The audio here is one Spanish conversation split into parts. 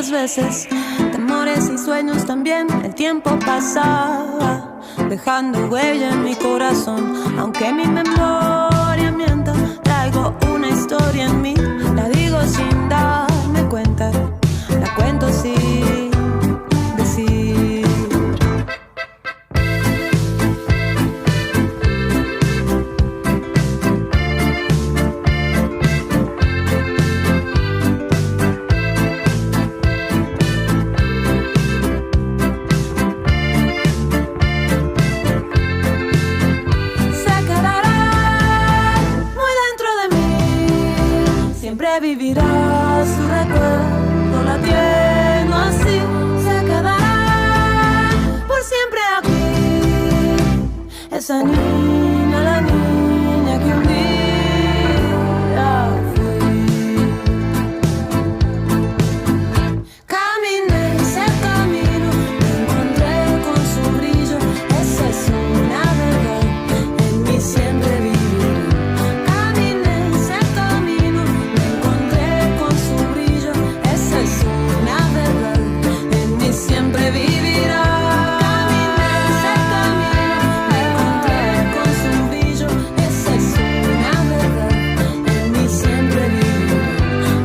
muchas veces, temores y sueños también. El tiempo pasaba, dejando huella en mi corazón. Aunque mi memoria mienta, traigo una historia en mí. La digo sin darme cuenta, la cuento sin decir. Vivirá su recuerdo latiendo así, se quedará por siempre aquí. Esa niña, la niña que un día fui. Caminé ese camino, me encontré con su brillo. Esa es una verdad, en mí siempre vivirá. Siempre vivirá. Caminé ese camino, me encontré con su brillo. Esa es una verdad, en mí siempre vivirá.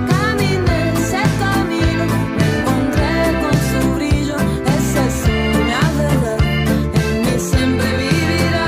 Caminé ese camino, me encontré con su brillo. Esa es una verdad, en mí siempre vivirá.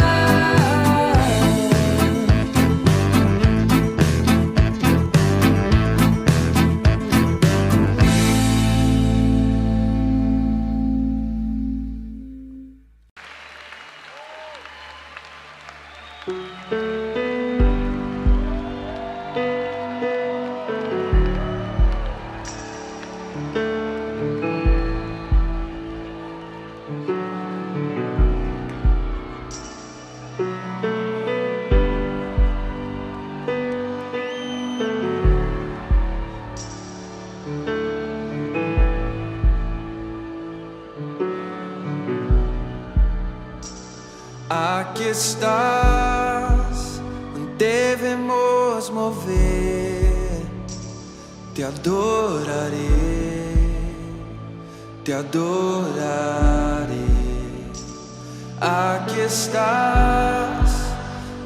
Aquí estás, debemos mover. Te adoraré, te adoraré. Aquí estás,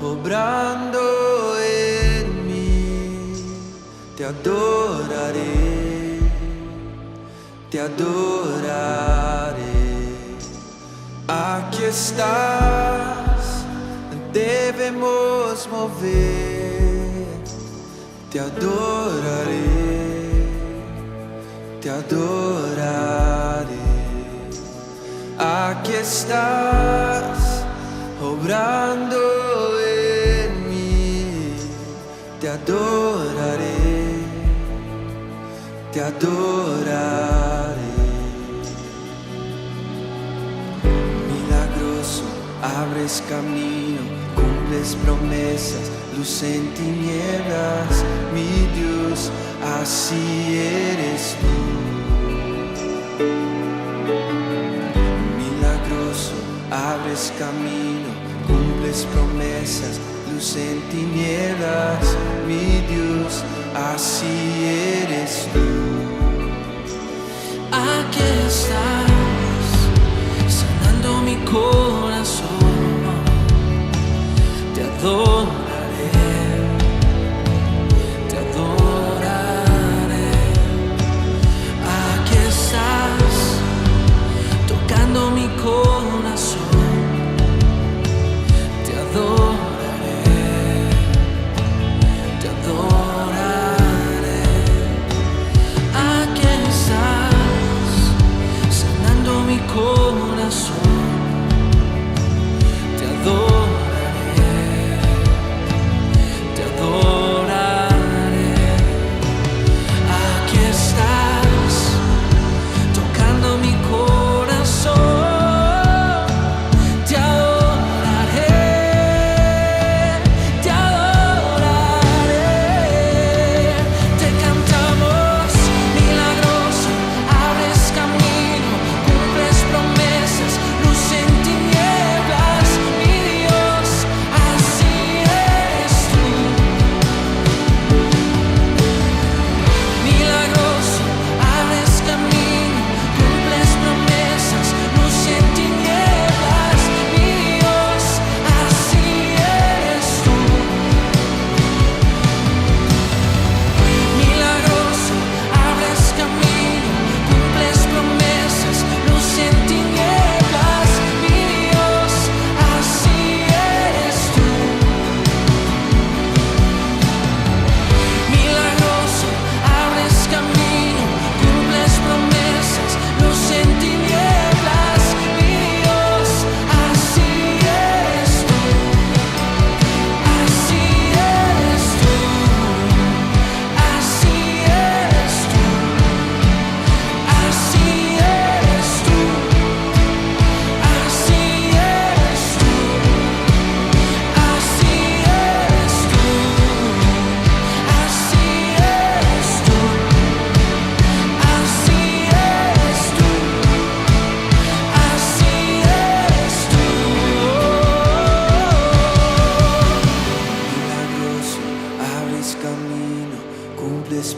obrando en mí. Te adoraré, te adoraré. Aquí estás, debemos mover. Te adoraré, te adoraré. Aquí estás, obrando en mí. Te adoraré, te adoraré. Abres camino, cumples promesas, luz en tinieblas, mi Dios, así eres tú. Milagroso, abres camino, cumples promesas, luz en tinieblas, mi Dios, así eres tú. Aquí estás, sanando mi corazón. Te adoraré, te adoraré. Aquí estás, tocando mi corazón. Te adoraré, te adoraré.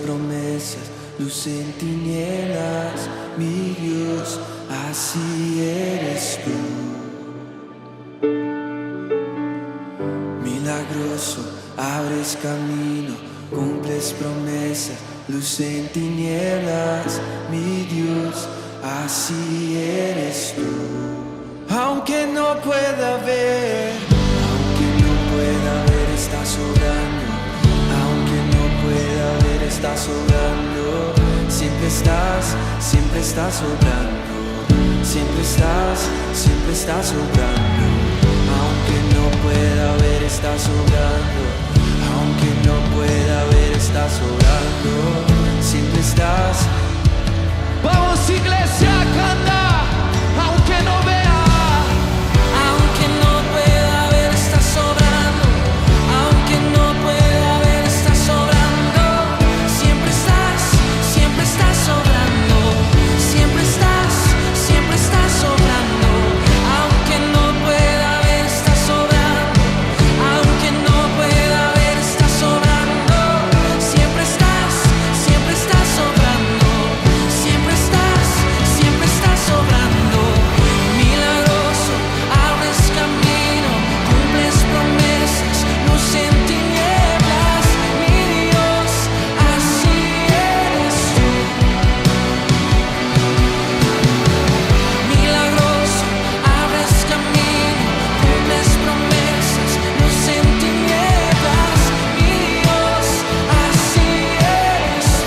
promesas, luz en tinieblas, mi Dios, así eres tú. Milagroso, abres camino, cumples promesas, luz en tinieblas, mi Dios, así eres tú. Aunque no pueda ver, estás obrando. Aunque no pueda ver, estás obrando. Siempre estás obrando. Siempre estás obrando. Aunque no pueda ver, estás obrando. Aunque no pueda ver, estás obrando. Siempre estás. Vamos, iglesia, canta. Aunque no vea, aunque no pueda ver, estás obrando. Aunque no pueda ver, estás obrando. Siempre estás obrando. Siempre estás obrando. Aunque no pueda ver, estás obrando. Aunque no pueda ver, estás obrando. Siempre estás obrando. Siempre estás obrando. Milagroso, abres camino, cumples promesas, luz en tinieblas, mi Dios, así eres tú. Milagroso, abres camino, cumples promesas, luz en tinieblas, mi Dios, así eres tú.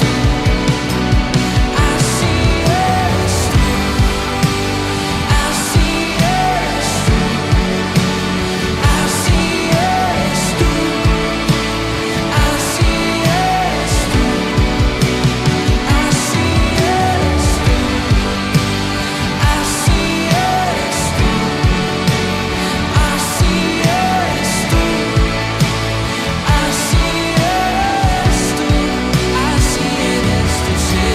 Así eres tú. Así eres tú. Así eres tú. Así eres tú. Así eres tú. Así eres tú. Así eres tú. Así eres tú. Así eres tú, Señor.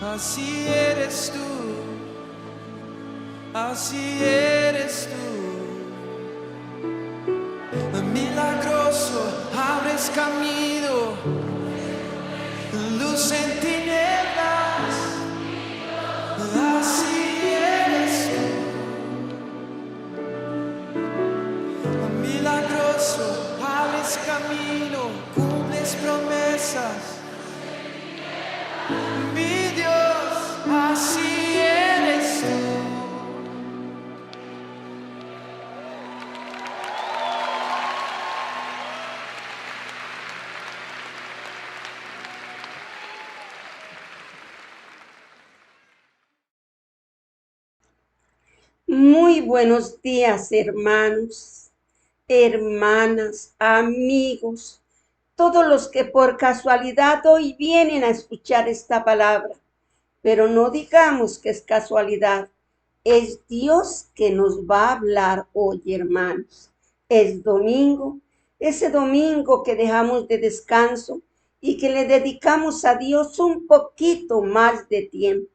Así eres tú. Así eres tú. Milagroso, abres camino, luz en tinieblas. Así eres tú. Milagroso, abres camino, cumples promesas. Mi Dios, así eres tú. Muy buenos días, hermanos, hermanas, amigos, todos los que por casualidad hoy vienen a escuchar esta palabra. Pero no digamos que es casualidad, es Dios que nos va a hablar hoy, hermanos. Es domingo, ese domingo que dejamos de descanso y que le dedicamos a Dios un poquito más de tiempo.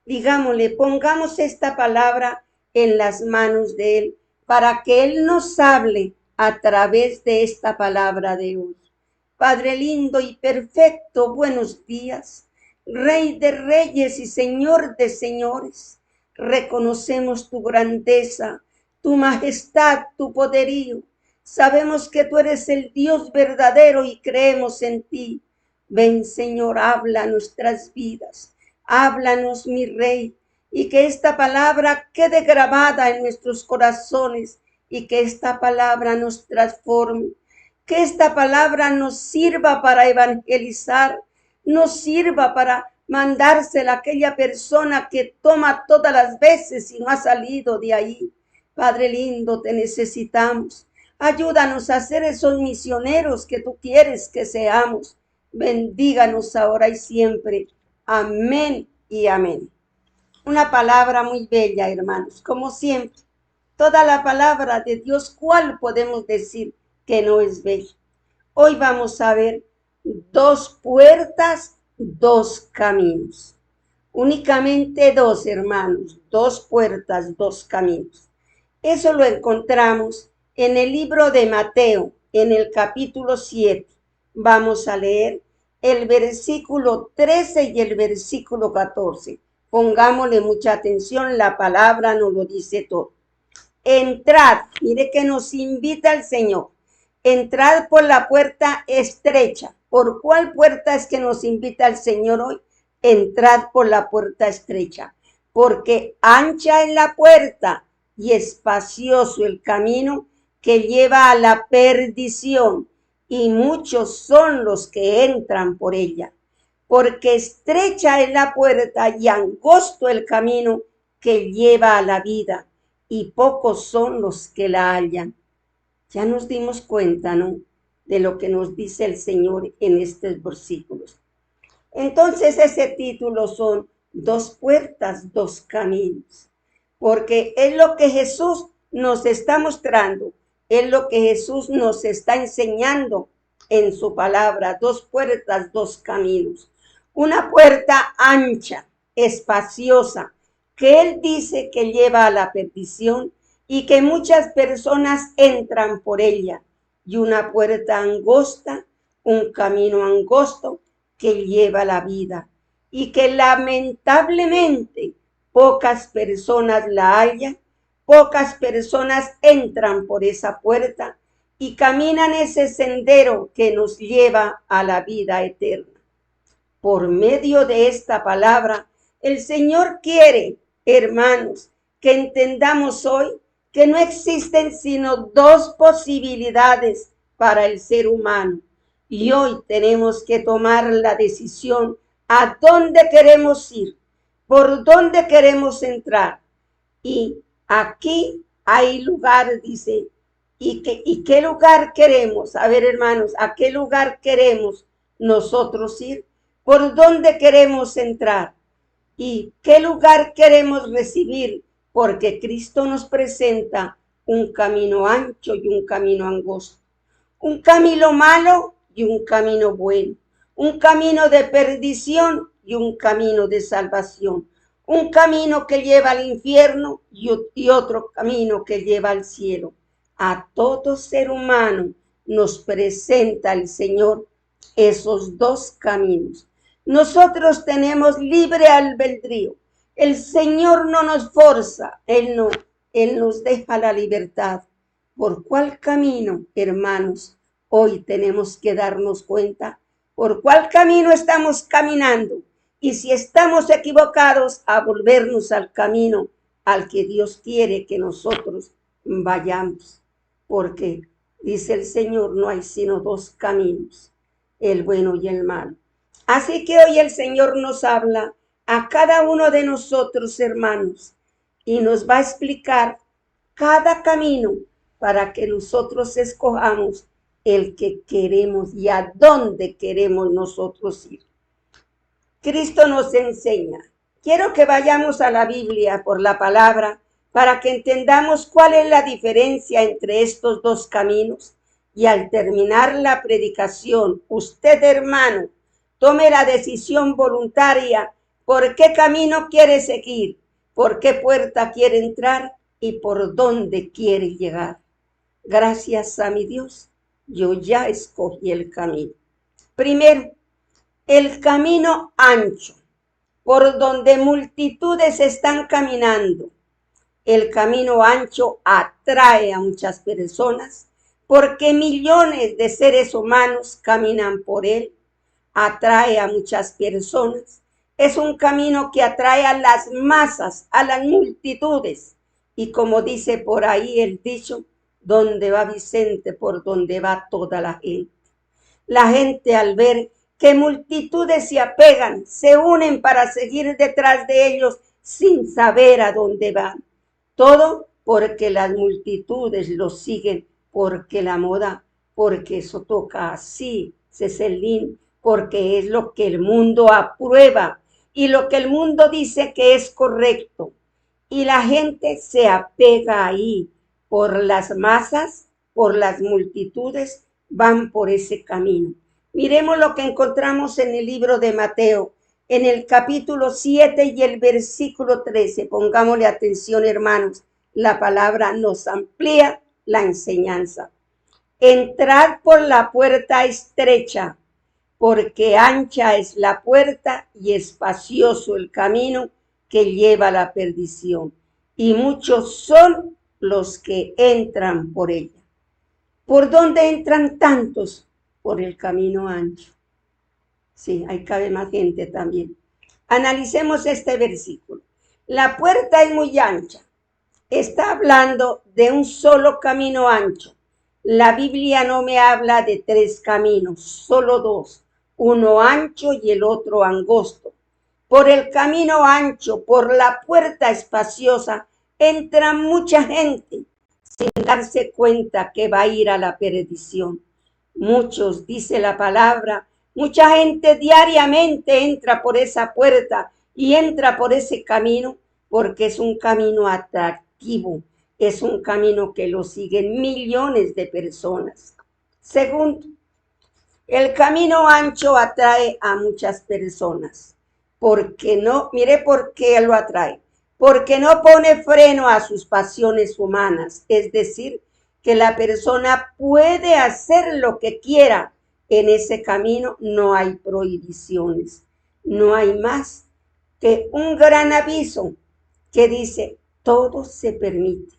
Digámosle, pongamos esta palabra en las manos de Él para que Él nos hable a través de esta palabra de hoy. Padre lindo y perfecto, buenos días. Rey de reyes y Señor de señores, reconocemos tu grandeza, tu majestad, tu poderío. Sabemos que tú eres el Dios verdadero y creemos en ti. Ven, Señor, habla nuestras vidas. Háblanos, mi Rey, y que esta palabra quede grabada en nuestros corazones y que esta palabra nos transforme, que esta palabra nos sirva para evangelizar, nos sirva para mandársela a aquella persona que toma todas las veces y no ha salido de ahí. Padre lindo, te necesitamos. Ayúdanos a ser esos misioneros que tú quieres que seamos. Bendíganos ahora y siempre. Amén y amén. Una palabra muy bella, hermanos. Como siempre, toda la palabra de Dios, ¿cuál podemos decir que no es bella? Hoy vamos a ver 2 puertas, 2 caminos. Únicamente 2, hermanos. 2 puertas, 2 caminos. Eso lo encontramos en el libro de Mateo, en el capítulo 7. Vamos a leer el versículo 13 y el versículo 14. Pongámosle mucha atención, la palabra nos lo dice todo. Entrad, mire que nos invita el Señor. Entrad por la puerta estrecha. ¿Por cuál puerta es que nos invita el Señor hoy? Entrad por la puerta estrecha, porque ancha es la puerta y espacioso el camino que lleva a la perdición, y muchos son los que entran por ella. Porque estrecha es la puerta y angosto el camino que lleva a la vida, y pocos son los que la hallan. Ya nos dimos cuenta, ¿no?, de lo que nos dice el Señor en estos versículos. Entonces ese título son dos puertas, dos caminos, porque es lo que Jesús nos está mostrando, es lo que Jesús nos está enseñando en su palabra, dos puertas, dos caminos. Una puerta ancha, espaciosa, que Él dice que lleva a la perdición y que muchas personas entran por ella, y una puerta angosta, un camino angosto que lleva a la vida, y que lamentablemente pocas personas la hallan, pocas personas entran por esa puerta y caminan ese sendero que nos lleva a la vida eterna. Por medio de esta palabra, el Señor quiere, hermanos, que entendamos hoy que no existen sino dos posibilidades para el ser humano. Y hoy tenemos que tomar la decisión a dónde queremos ir, por dónde queremos entrar. Y aquí hay lugar, dice, ¿y qué lugar queremos? A ver, hermanos, ¿a qué lugar queremos nosotros ir? ¿Por dónde queremos entrar? ¿Y qué lugar queremos recibir? Porque Cristo nos presenta un camino ancho y un camino angosto, un camino malo y un camino bueno, un camino de perdición y un camino de salvación, un camino que lleva al infierno y otro camino que lleva al cielo. A todo ser humano nos presenta el Señor esos dos caminos. Nosotros tenemos libre albedrío. El Señor no nos forza, Él nos deja la libertad. ¿Por cuál camino, hermanos, hoy tenemos que darnos cuenta? ¿Por cuál camino estamos caminando? Y si estamos equivocados, a volvernos al camino al que Dios quiere que nosotros vayamos. Porque, dice el Señor, no hay sino dos caminos, el bueno y el malo. Así que hoy el Señor nos habla a cada uno de nosotros, hermanos, y nos va a explicar cada camino para que nosotros escojamos el que queremos y a dónde queremos nosotros ir. Cristo nos enseña. Quiero que vayamos a la Biblia por la palabra para que entendamos cuál es la diferencia entre estos dos caminos. Y al terminar la predicación, usted, hermano, tome la decisión voluntaria por qué camino quiere seguir, por qué puerta quiere entrar y por dónde quiere llegar. Gracias a mi Dios, yo ya escogí el camino. Primero, el camino ancho, por donde multitudes están caminando. El camino ancho atrae a muchas personas porque millones de seres humanos caminan por él. Atrae a muchas personas. Es un camino que atrae a las masas, a las multitudes. Y como dice por ahí el dicho, donde va Vicente, por donde va toda la gente. La gente al ver que multitudes se apegan, se unen para seguir detrás de ellos sin saber a dónde van. Todo porque las multitudes los siguen, porque la moda, porque eso toca así, Cecelín, porque es lo que el mundo aprueba y lo que el mundo dice que es correcto. Y la gente se apega ahí por las masas, por las multitudes, van por ese camino. Miremos lo que encontramos en el libro de Mateo, en el capítulo 7 y el versículo 13. Pongámosle atención, hermanos. la palabra nos amplía la enseñanza. Entrad por la puerta estrecha, porque ancha es la puerta y espacioso el camino que lleva a la perdición, y muchos son los que entran por ella. ¿Por dónde entran tantos? Por el camino ancho. Sí, ahí cabe más gente también. Analicemos este versículo. La puerta es muy ancha. Está hablando de un solo camino ancho. La Biblia no me habla de 3 caminos, solo 2, uno ancho y el otro angosto. Por el camino ancho, por la puerta espaciosa, entra mucha gente sin darse cuenta que va a ir a la perdición. Muchos, dice la palabra, mucha gente diariamente entra por esa puerta y entra por ese camino porque es un camino atractivo, es un camino que lo siguen millones de personas. Segundo, el camino ancho atrae a muchas personas. Porque no, mire por qué lo atrae. Porque no pone freno a sus pasiones humanas. Es decir, que la persona puede hacer lo que quiera. En ese camino no hay prohibiciones. No hay más que un gran aviso que dice, todo se permite.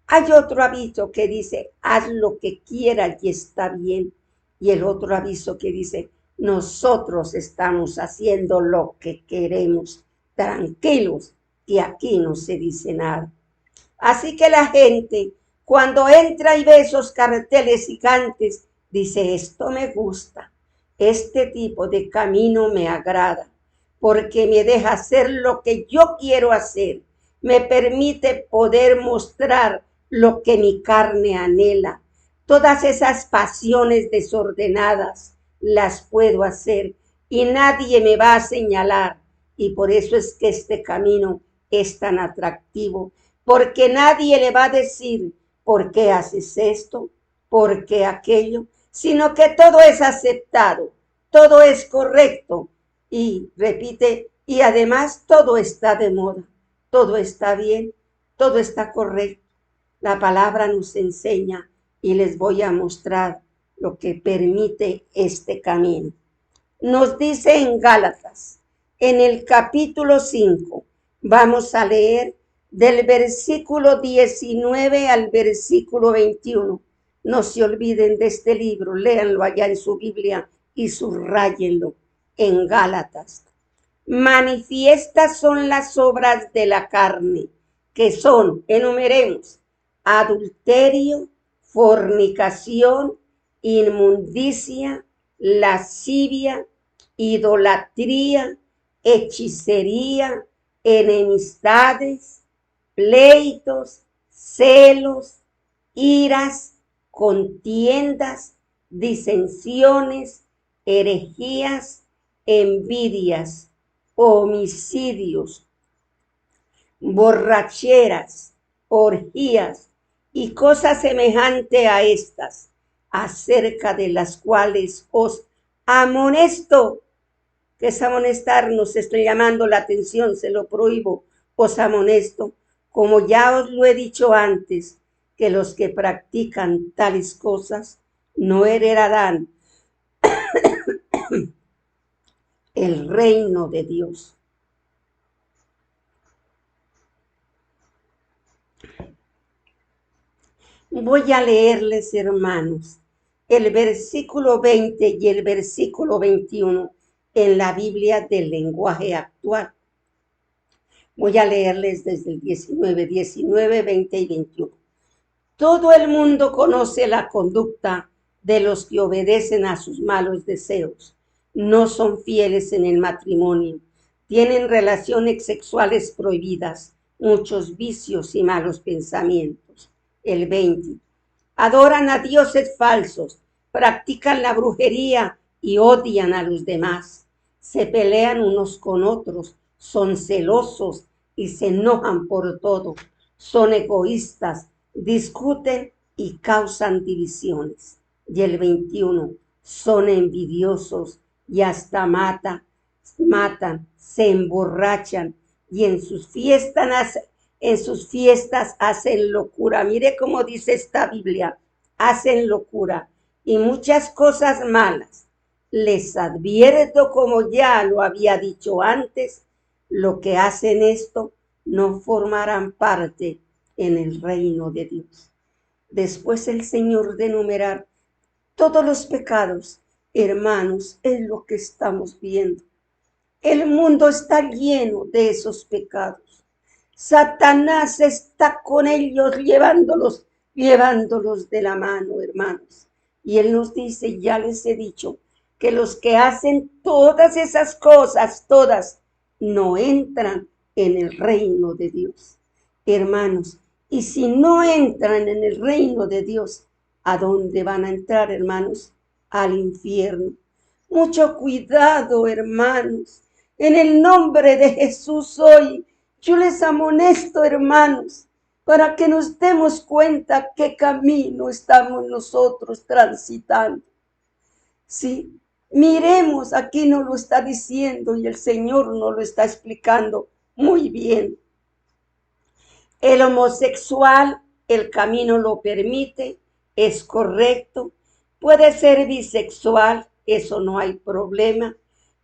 Hay otro aviso que dice, haz lo que quieras y está bien. Y el otro aviso que dice, nosotros estamos haciendo lo que queremos. Tranquilos, que aquí no se dice nada. Así que la gente, cuando entra y ve esos carteles gigantes, dice, esto me gusta. Este tipo de camino me agrada, porque me deja hacer lo que yo quiero hacer. Me permite poder mostrar lo que mi carne anhela. Todas esas pasiones desordenadas las puedo hacer y nadie me va a señalar. Y por eso es que este camino es tan atractivo, porque nadie le va a decir por qué haces esto, por qué aquello, sino que todo es aceptado, todo es correcto y repite, y además todo está de moda, todo está bien, todo está correcto. La palabra nos enseña y les voy a mostrar lo que permite este camino. Nos dice en Gálatas, en el capítulo 5, vamos a leer del versículo 19 al versículo 21. No se olviden de este libro, léanlo allá en su Biblia y subrayenlo en Gálatas. Manifiestas son las obras de la carne, que son, enumeremos, adulterio, fornicación, inmundicia, lascivia, idolatría, hechicería, enemistades, pleitos, celos, iras, contiendas, disensiones, herejías, envidias, homicidios, borracheras, orgías y cosas semejantes a estas, acerca de las cuales os amonesto. ¿Qué es amonestarnos? Estoy llamando la atención, se lo prohíbo. Os amonesto, como ya os lo he dicho antes, que los que practican tales cosas no heredarán el reino de Dios. Voy a leerles, hermanos, el versículo 20 y el versículo 21 en la Biblia del lenguaje actual. Voy a leerles desde el 19, 20 y 21. Todo el mundo conoce la conducta de los que obedecen a sus malos deseos. No son fieles en el matrimonio. Tienen relaciones sexuales prohibidas, muchos vicios y malos pensamientos. El 20. Adoran a dioses falsos, practican la brujería y odian a los demás. Se pelean unos con otros, son celosos y se enojan por todo. Son egoístas, discuten y causan divisiones. Y el 21. Son envidiosos y hasta matan, se emborrachan y en sus fiestas En sus fiestas hacen locura. Mire cómo dice esta Biblia. Hacen locura y muchas cosas malas. Les advierto, como ya lo había dicho antes, lo que hacen esto no formarán parte en el reino de Dios. Después el Señor de enumerar todos los pecados, hermanos, es lo que estamos viendo. El mundo está lleno de esos pecados. Satanás está con ellos llevándolos de la mano, hermanos. Y Él nos dice, ya les he dicho, que los que hacen todas esas cosas, todas, no entran en el reino de Dios. Hermanos, y si no entran en el reino de Dios, ¿a dónde van a entrar, hermanos? Al infierno. Mucho cuidado, hermanos. En el nombre de Jesús hoy, yo les amonesto, hermanos, para que nos demos cuenta qué camino estamos nosotros transitando. Sí, miremos, aquí nos lo está diciendo y el Señor nos lo está explicando muy bien. El homosexual, el camino lo permite, es correcto. Puede ser bisexual, eso no hay problema.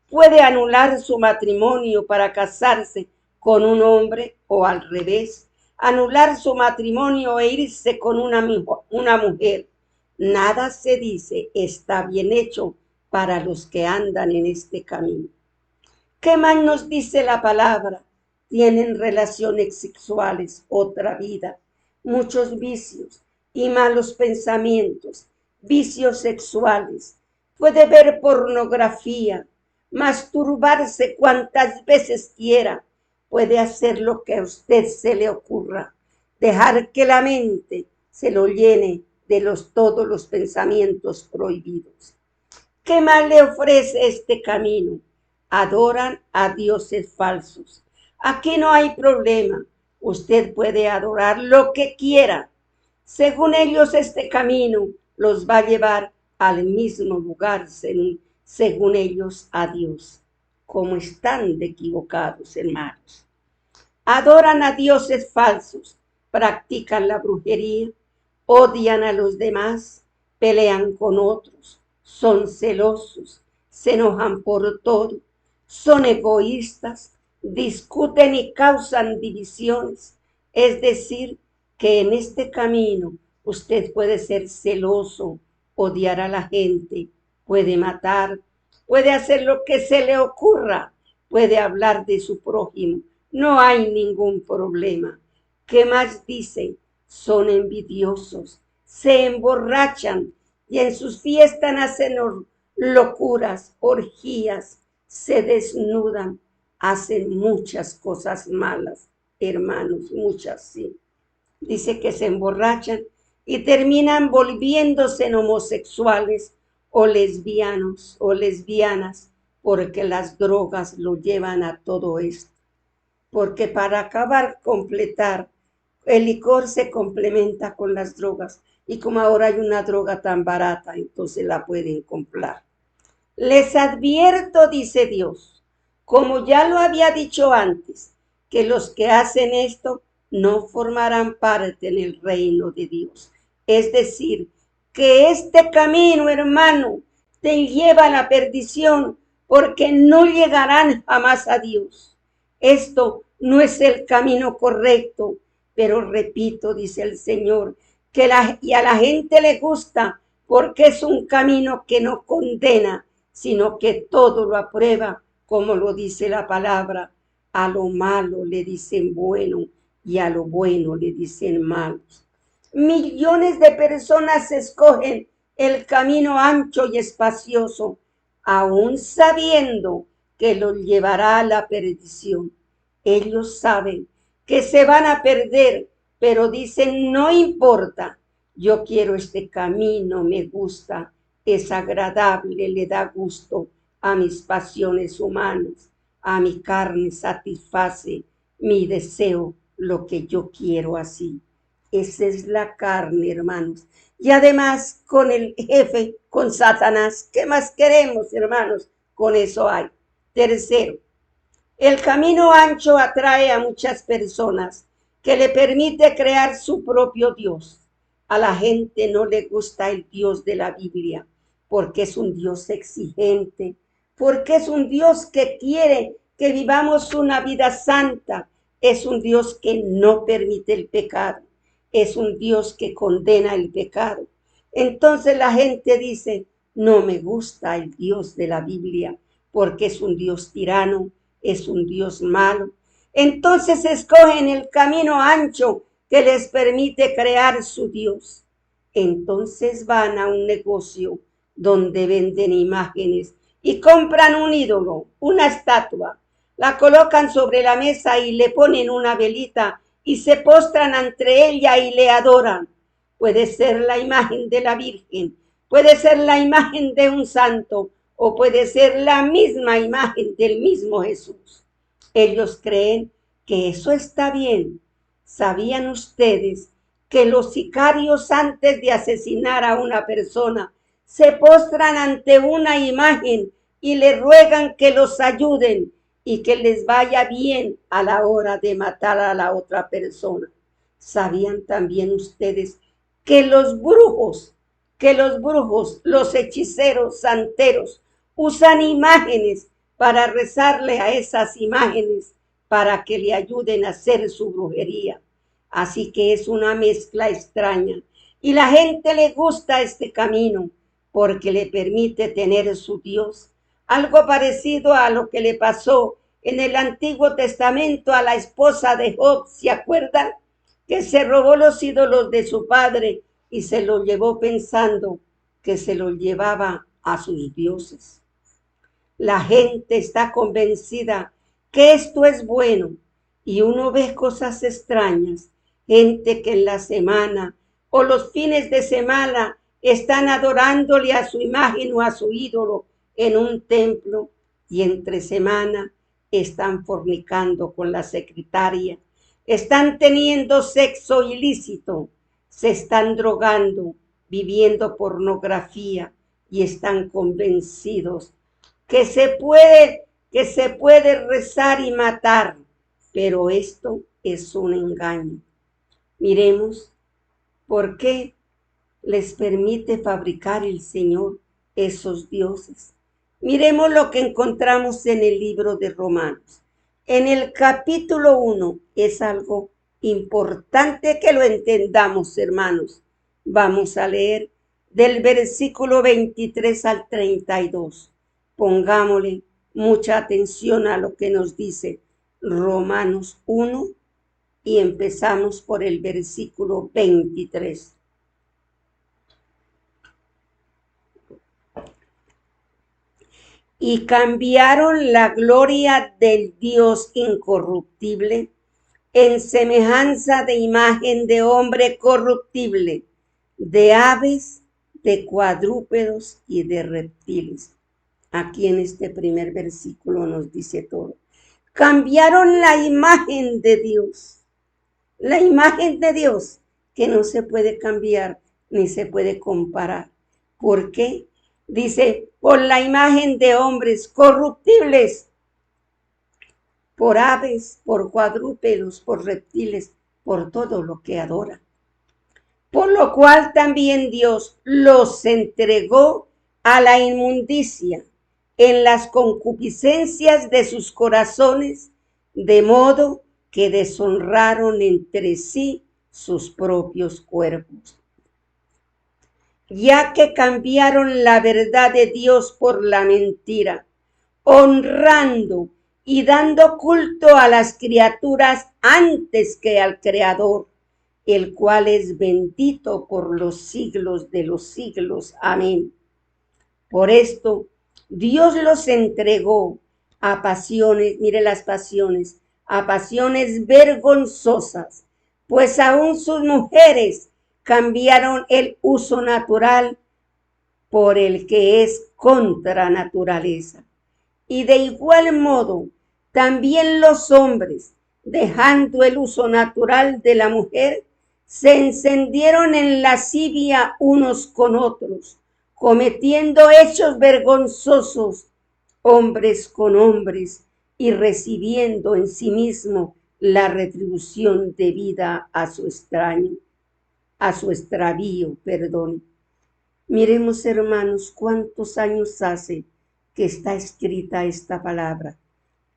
Puede anular su matrimonio para casarse con un hombre o al revés. Anular su matrimonio e irse con una mujer. Nada se dice está bien hecho para los que andan en este camino. ¿Qué más nos dice la palabra? Tienen relaciones sexuales, otra vida, muchos vicios y malos pensamientos, vicios sexuales. Puede ver pornografía, masturbarse cuantas veces quiera, puede hacer lo que a usted se le ocurra, dejar que la mente se lo llene de todos los pensamientos prohibidos. ¿Qué más le ofrece este camino? Adoran a dioses falsos. Aquí no hay problema. Usted puede adorar lo que quiera. Según ellos, este camino los va a llevar al mismo lugar, según ellos, a Dios. Como están de equivocados, hermanos. Adoran a dioses falsos, practican la brujería, odian a los demás, pelean con otros, son celosos, se enojan por todo, son egoístas, discuten y causan divisiones. Es decir, que en este camino usted puede ser celoso, odiar a la gente, puede matar, puede hacer lo que se le ocurra, puede hablar de su prójimo. No hay ningún problema. ¿Qué más dice? Son envidiosos, se emborrachan y en sus fiestas hacen locuras, orgías, se desnudan, hacen muchas cosas malas, hermanos, muchas, sí. Dice que se emborrachan y terminan volviéndose en homosexuales o lesbianos o lesbianas, porque las drogas lo llevan a todo esto. Porque para acabar, completar, el licor se complementa con las drogas. Y como ahora hay una droga tan barata, entonces la pueden comprar. Les advierto, dice Dios, como ya lo había dicho antes, que los que hacen esto no formarán parte en el reino de Dios. Es decir, que este camino, hermano, te lleva a la perdición, porque no llegarán jamás a Dios. Esto no es el camino correcto, pero repito, dice el Señor, y a la gente le gusta porque es un camino que no condena, sino que todo lo aprueba, como lo dice la palabra. A lo malo le dicen bueno y a lo bueno le dicen malos. Millones de personas escogen el camino ancho y espacioso, aún sabiendo que los llevará a la perdición. Ellos saben que se van a perder, pero dicen, no importa, yo quiero este camino, me gusta, es agradable, le da gusto a mis pasiones humanas, a mi carne satisface mi deseo, lo que yo quiero así. Esa es la carne, hermanos. Y además con el jefe, con Satanás, ¿qué más queremos, hermanos? Con eso hay. Tercero, el camino ancho atrae a muchas personas que le permite crear su propio Dios. A la gente no le gusta el Dios de la Biblia, porque es un Dios exigente, porque es un Dios que quiere que vivamos una vida santa, es un Dios que no permite el pecado, es un Dios que condena el pecado. Entonces la gente dice, no me gusta el Dios de la Biblia, porque es un Dios tirano, es un Dios malo. Entonces escogen el camino ancho que les permite crear su Dios. Entonces van a un negocio donde venden imágenes y compran un ídolo, una estatua, la colocan sobre la mesa y le ponen una velita y se postran ante ella y le adoran. Puede ser la imagen de la Virgen, puede ser la imagen de un santo o puede ser la misma imagen del mismo Jesús. Ellos creen que eso está bien. ¿Sabían ustedes que los sicarios antes de asesinar a una persona se postran ante una imagen y le ruegan que los ayuden y que les vaya bien a la hora de matar a la otra persona? ¿Sabían también ustedes que los hechiceros, santeros, usan imágenes para rezarle a esas imágenes para que le ayuden a hacer su brujería? Así que es una mezcla extraña. Y la gente le gusta este camino porque le permite tener su Dios. Algo parecido a lo que le pasó en el Antiguo Testamento a la esposa de Job, ¿se acuerdan? Que se robó los ídolos de su padre y se los llevó pensando que se los llevaba a sus dioses. La gente está convencida que esto es bueno y uno ve cosas extrañas, gente que en la semana o los fines de semana están adorándole a su imagen o a su ídolo en un templo y entre semana están fornicando con la secretaria, están teniendo sexo ilícito, se están drogando, viviendo pornografía y están convencidos que se puede rezar y matar, pero esto es un engaño. Miremos por qué les permite fabricar el Señor esos dioses. Miremos lo que encontramos en el libro de Romanos. En el capítulo 1 es algo importante que lo entendamos, hermanos. Vamos a leer del versículo 23 al 32. Pongámosle mucha atención a lo que nos dice Romanos 1 y empezamos por el versículo 23. Y cambiaron la gloria del Dios incorruptible en semejanza de imagen de hombre corruptible, de aves, de cuadrúpedos y de reptiles. Aquí en este primer versículo nos dice todo. Cambiaron la imagen de Dios que no se puede cambiar ni se puede comparar. ¿Por qué? Dice, por la imagen de hombres corruptibles, por aves, por cuadrúpedos, por reptiles, por todo lo que adora. Por lo cual también Dios los entregó a la inmundicia en las concupiscencias de sus corazones, de modo que deshonraron entre sí sus propios cuerpos. Ya que cambiaron la verdad de Dios por la mentira, honrando y dando culto a las criaturas antes que al Creador, el cual es bendito por los siglos de los siglos. Amén. Por esto, Dios los entregó a pasiones, mire las pasiones, a pasiones vergonzosas, pues aún sus mujeres cambiaron el uso natural por el que es contra naturaleza. Y de igual modo, también los hombres, dejando el uso natural de la mujer, se encendieron en lascivia unos con otros, cometiendo hechos vergonzosos, hombres con hombres, y recibiendo en sí mismo la retribución debida a su extravío, perdón. Miremos, hermanos, cuántos años hace que está escrita esta palabra.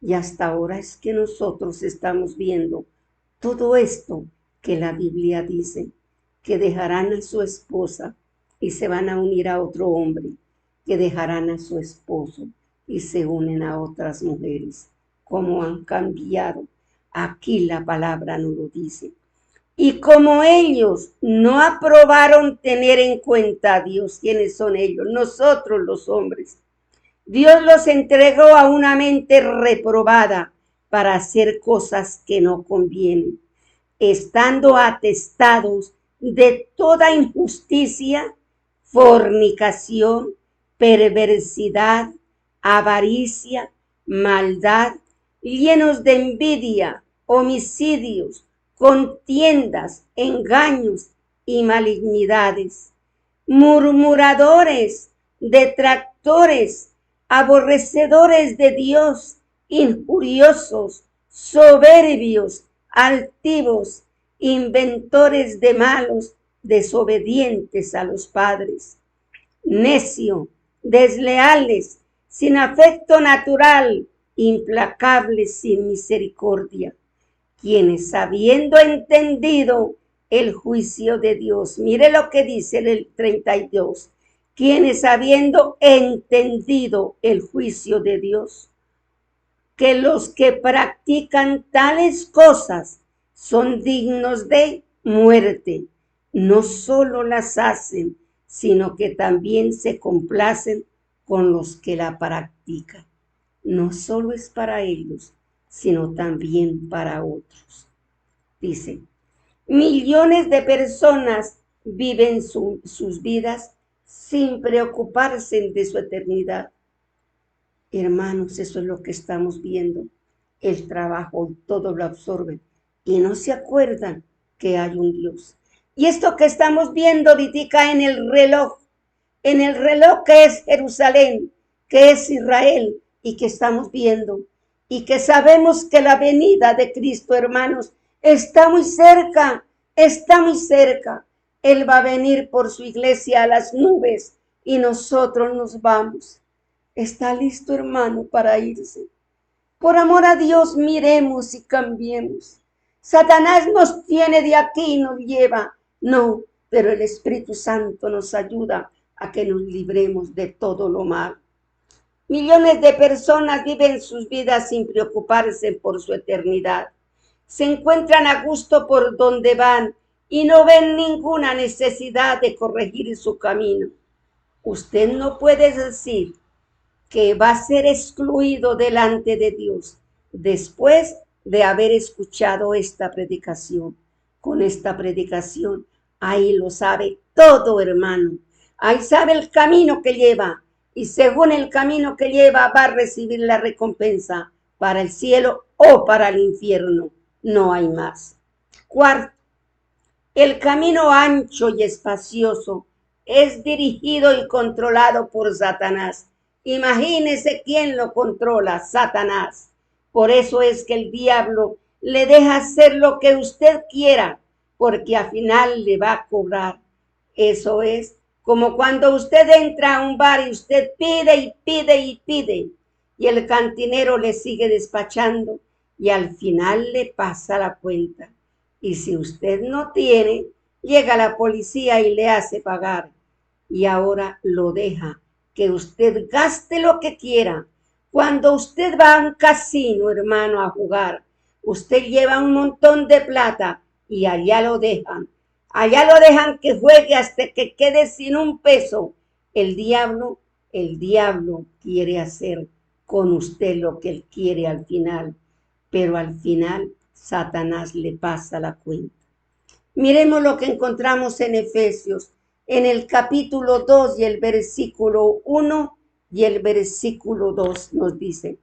Y hasta ahora es que nosotros estamos viendo todo esto que la Biblia dice, que dejarán a su esposa y se van a unir a otro hombre, que dejarán a su esposo y se unen a otras mujeres. Cómo han cambiado. Aquí la palabra nos lo dice. Y como ellos no aprobaron tener en cuenta a Dios, ¿quiénes son ellos? Nosotros los hombres. Dios los entregó a una mente reprobada para hacer cosas que no convienen, estando atestados de toda injusticia, fornicación, perversidad, avaricia, maldad, llenos de envidia, homicidios, contiendas, engaños y malignidades, murmuradores, detractores, aborrecedores de Dios, injuriosos, soberbios, altivos, inventores de malos, desobedientes a los padres, necio, desleales, sin afecto natural, implacables, sin misericordia, quienes habiendo entendido el juicio de Dios, mire lo que dice en el 32, quienes habiendo entendido el juicio de Dios, que los que practican tales cosas son dignos de muerte, no solo las hacen, sino que también se complacen con los que la practican. No solo es para ellos, sino también para otros. Dice, millones de personas viven sus vidas sin preocuparse de su eternidad. Hermanos, eso es lo que estamos viendo. El trabajo todo lo absorben y no se acuerdan que hay un Dios. Y esto que estamos viendo ahorita en el reloj que es Jerusalén, que es Israel y que estamos viendo y que sabemos que la venida de Cristo, hermanos, está muy cerca, está muy cerca. Él va a venir por su iglesia a las nubes y nosotros nos vamos. ¿Está listo, hermano, para irse? Por amor a Dios, miremos y cambiemos. Satanás nos tiene de aquí y nos lleva. No, pero el Espíritu Santo nos ayuda a que nos libremos de todo lo malo. Millones de personas viven sus vidas sin preocuparse por su eternidad. Se encuentran a gusto por donde van y no ven ninguna necesidad de corregir su camino. Usted no puede decir que va a ser excluido delante de Dios después de haber escuchado esta predicación. Con esta predicación, ahí lo sabe todo, hermano. Ahí sabe el camino que lleva y según el camino que lleva va a recibir la recompensa para el cielo o para el infierno. No hay más. Cuarto, el camino ancho y espacioso es dirigido y controlado por Satanás. Imagínese quién lo controla, Satanás. Por eso es que el diablo le deja hacer lo que usted quiera, porque al final le va a cobrar. Eso es como cuando usted entra a un bar y usted pide y pide y pide, y el cantinero le sigue despachando y al final le pasa la cuenta. Y si usted no tiene, llega la policía y le hace pagar. Y ahora lo deja que usted gaste lo que quiera. Cuando usted va a un casino, hermano, a jugar, usted lleva un montón de plata y allá lo dejan. Allá lo dejan que juegue hasta que quede sin un peso. El diablo quiere hacer con usted lo que él quiere al final, pero al final Satanás le pasa la cuenta. Miremos lo que encontramos en Efesios, en el capítulo 2 y el versículo 1 y el versículo 2 nos dice,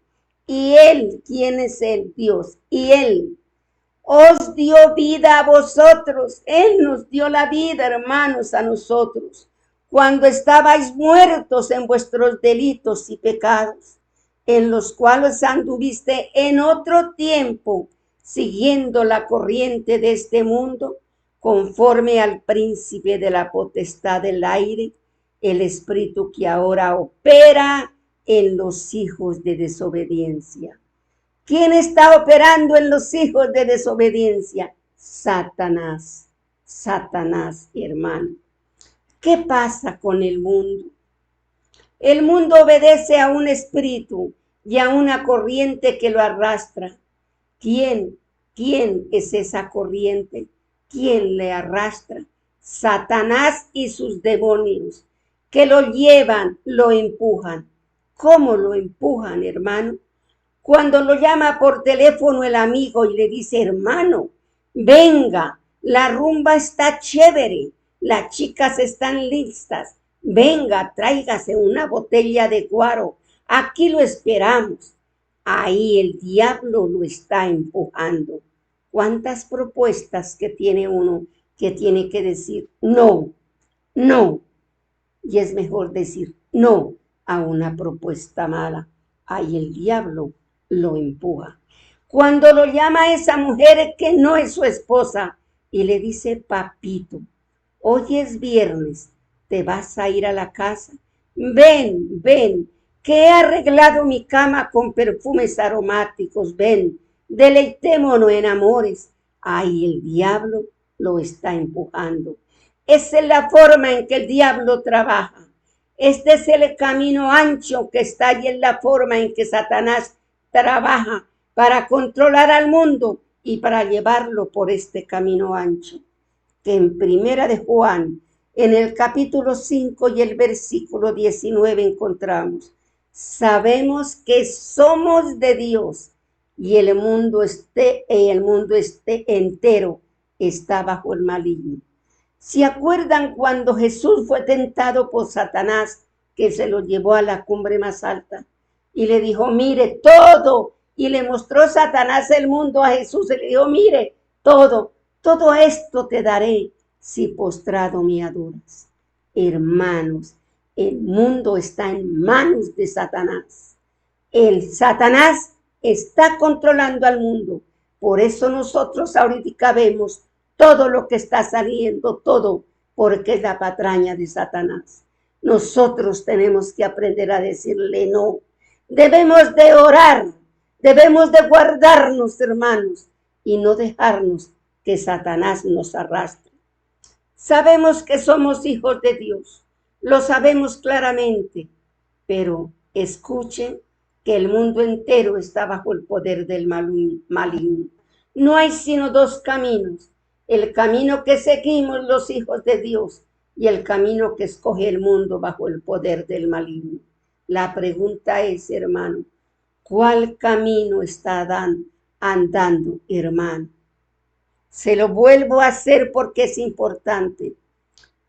y Él, ¿quién es el Dios? Y Él os dio vida a vosotros. Él nos dio la vida, hermanos, a nosotros, cuando estabais muertos en vuestros delitos y pecados, en los cuales anduviste en otro tiempo, siguiendo la corriente de este mundo, conforme al príncipe de la potestad del aire, el espíritu que ahora opera en los hijos de desobediencia. ¿Quién está operando en los hijos de desobediencia? Satanás. Satanás, hermano. ¿Qué pasa con el mundo? El mundo obedece a un espíritu y a una corriente que lo arrastra. ¿Quién es esa corriente? ¿Quién le arrastra? Satanás y sus demonios, que lo llevan, lo empujan. ¿Cómo lo empujan, hermano? Cuando lo llama por teléfono el amigo y le dice, hermano, venga, la rumba está chévere, las chicas están listas, venga, tráigase una botella de guaro, aquí lo esperamos. Ahí el diablo lo está empujando. ¿Cuántas propuestas que tiene uno que tiene que decir no, no? Y es mejor decir no a una propuesta mala. Ahí el diablo lo empuja. Cuando lo llama a esa mujer que no es su esposa y le dice, papito, hoy es viernes, te vas a ir a la casa. Ven, ven, que he arreglado mi cama con perfumes aromáticos. Ven, deleitémonos en amores. Ahí el diablo lo está empujando. Esa es la forma en que el diablo trabaja. Este es el camino ancho que está ahí, en la forma en que Satanás trabaja para controlar al mundo y para llevarlo por este camino ancho. Que en Primera de Juan, en el capítulo 5 y el versículo 19 encontramos, sabemos que somos de Dios y el mundo entero está bajo el maligno. ¿Se acuerdan cuando Jesús fue tentado por Satanás, que se lo llevó a la cumbre más alta y le dijo, mire todo, y le mostró Satanás el mundo a Jesús y le dijo, mire todo esto te daré si postrado me adoras? Hermanos, el mundo está en manos de Satanás. El Satanás está controlando al mundo. Por eso nosotros ahorita vemos todo lo que está saliendo, todo, porque es la patraña de Satanás. Nosotros tenemos que aprender a decirle no. Debemos de orar, debemos de guardarnos, hermanos, y no dejarnos que Satanás nos arrastre. Sabemos que somos hijos de Dios, lo sabemos claramente, pero escuchen que el mundo entero está bajo el poder del maligno. No hay sino dos caminos, el camino que seguimos los hijos de Dios y el camino que escoge el mundo bajo el poder del maligno. La pregunta es, hermano, ¿cuál camino está andando, hermano? Se lo vuelvo a hacer porque es importante.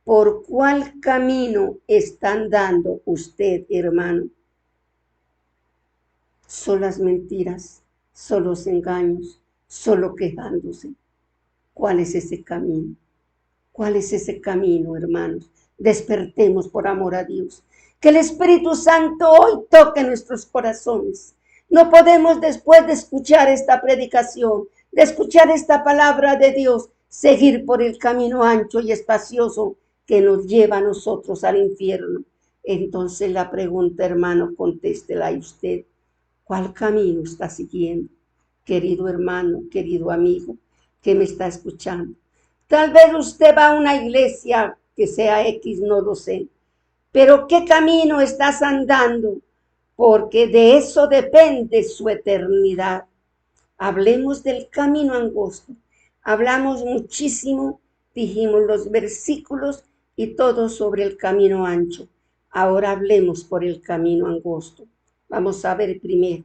¿Por cuál camino está andando usted, hermano? Solas mentiras, solos engaños, solo quejándose. ¿Cuál es ese camino? ¿Cuál es ese camino, hermanos? Despertemos por amor a Dios. Que el Espíritu Santo hoy toque nuestros corazones. No podemos, después de escuchar esta predicación, de escuchar esta palabra de Dios, seguir por el camino ancho y espacioso que nos lleva a nosotros al infierno. Entonces la pregunta, hermano, contéstela usted. ¿Cuál camino está siguiendo? Querido hermano, querido amigo, que me está escuchando. Tal vez usted va a una iglesia que sea X, no lo sé. Pero ¿qué camino estás andando? Porque de eso depende su eternidad. Hablemos del camino angosto. Hablamos muchísimo, dijimos los versículos y todo sobre el camino ancho. Ahora hablemos por el camino angosto. Vamos a ver primero.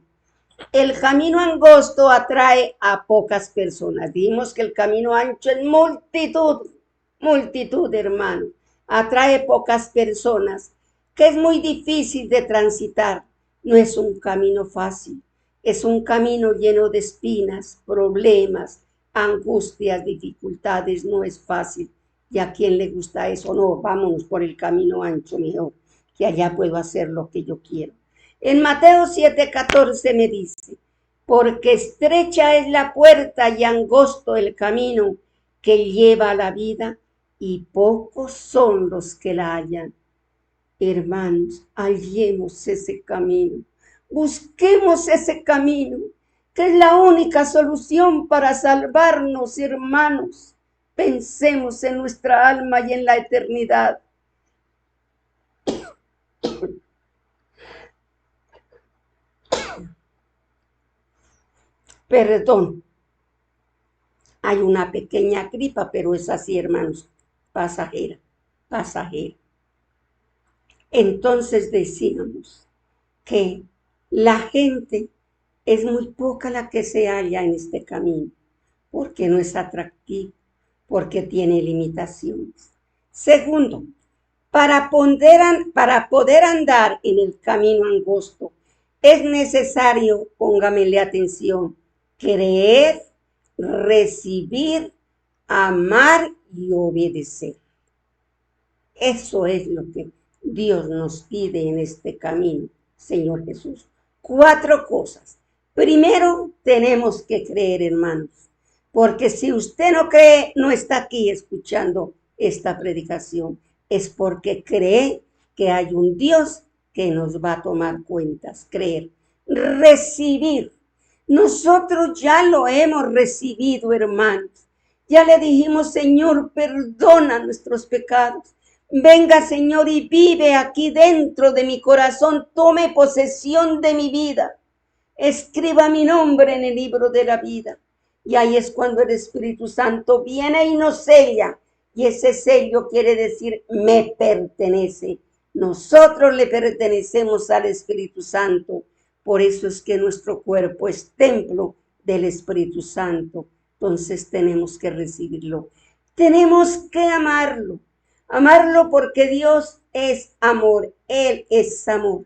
El camino angosto atrae a pocas personas. Dijimos que el camino ancho es multitud, hermano. Atrae pocas personas, que es muy difícil de transitar. No es un camino fácil. Es un camino lleno de espinas, problemas, angustias, dificultades. No es fácil. ¿Y a quién le gusta eso? No, vámonos por el camino ancho mejor, que allá puedo hacer lo que yo quiero. En Mateo 7:14 me dice, porque estrecha es la puerta y angosto el camino que lleva a la vida, y pocos son los que la hallan. Hermanos, hallemos ese camino, busquemos ese camino, que es la única solución para salvarnos, hermanos. Pensemos en nuestra alma y en la eternidad. Perdón, hay una pequeña gripa, pero es así, hermanos, pasajera, pasajera. Entonces decíamos que la gente es muy poca la que se halla en este camino, porque no es atractivo, porque tiene limitaciones. Segundo, para poder andar en el camino angosto, es necesario, póngamele atención, creer, recibir, amar y obedecer. Eso es lo que Dios nos pide en este camino, Señor Jesús. 4 cosas. Primero, tenemos que creer, hermanos, porque si usted no cree, no está aquí escuchando esta predicación. Es porque cree que hay un Dios que nos va a tomar cuentas. Creer. Recibir. Nosotros ya lo hemos recibido, hermanos. Ya le dijimos, Señor, perdona nuestros pecados. Venga, Señor, y vive aquí dentro de mi corazón. Tome posesión de mi vida. Escriba mi nombre en el libro de la vida. Y ahí es cuando el Espíritu Santo viene y nos sella. Y ese sello quiere decir, me pertenece. Nosotros le pertenecemos al Espíritu Santo. Por eso es que nuestro cuerpo es templo del Espíritu Santo. Entonces tenemos que recibirlo. Tenemos que amarlo. Amarlo porque Dios es amor. Él es amor.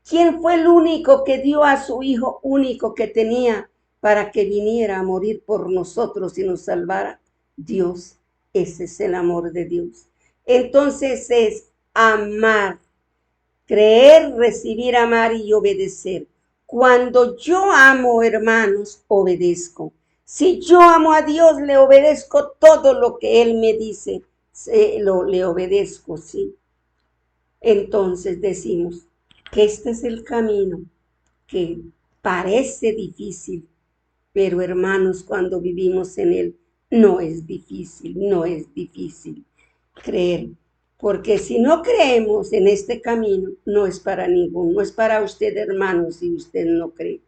¿Quién fue el único que dio a su Hijo único que tenía para que viniera a morir por nosotros y nos salvara? Dios. Ese es el amor de Dios. Entonces es amar, creer, recibir, amar y obedecer. Cuando yo amo, hermanos, obedezco. Si yo amo a Dios, le obedezco todo lo que Él me dice. Le obedezco, sí. Entonces decimos que este es el camino que parece difícil, pero hermanos, cuando vivimos en él, no es difícil creer. Porque si no creemos en este camino, no es para ninguno, no es para usted, hermano, si usted no cree.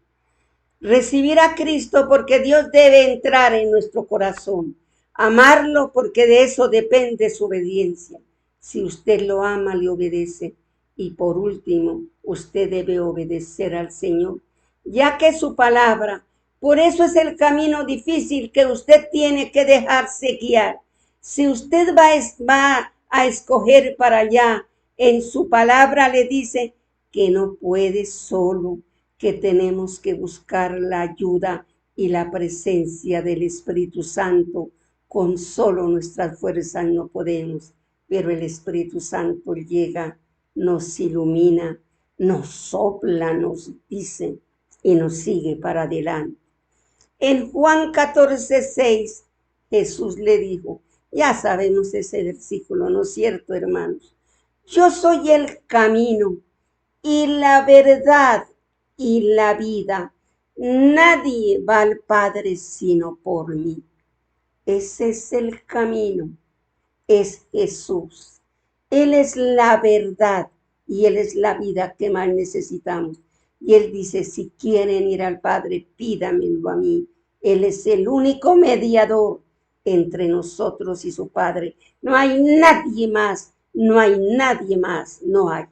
Recibir a Cristo porque Dios debe entrar en nuestro corazón. Amarlo porque de eso depende su obediencia. Si usted lo ama, le obedece. Y por último, usted debe obedecer al Señor, ya que su palabra, por eso es el camino difícil que usted tiene que dejarse guiar. Si usted va a escoger para allá, en su palabra le dice que no puede solo, que tenemos que buscar la ayuda y la presencia del Espíritu Santo. Con solo nuestras fuerzas no podemos, pero el Espíritu Santo llega, nos ilumina, nos sopla, nos dice y nos sigue para adelante. En Juan 14:6, Jesús le dijo, ya sabemos ese versículo, ¿no es cierto, hermanos? Yo soy el camino y la verdad y la vida. Nadie va al Padre sino por mí. Ese es el camino, es Jesús. Él es la verdad y Él es la vida que más necesitamos. Y Él dice, si quieren ir al Padre, pídamelo a mí. Él es el único mediador entre nosotros y su Padre. No hay nadie más, no hay nadie más, no hay.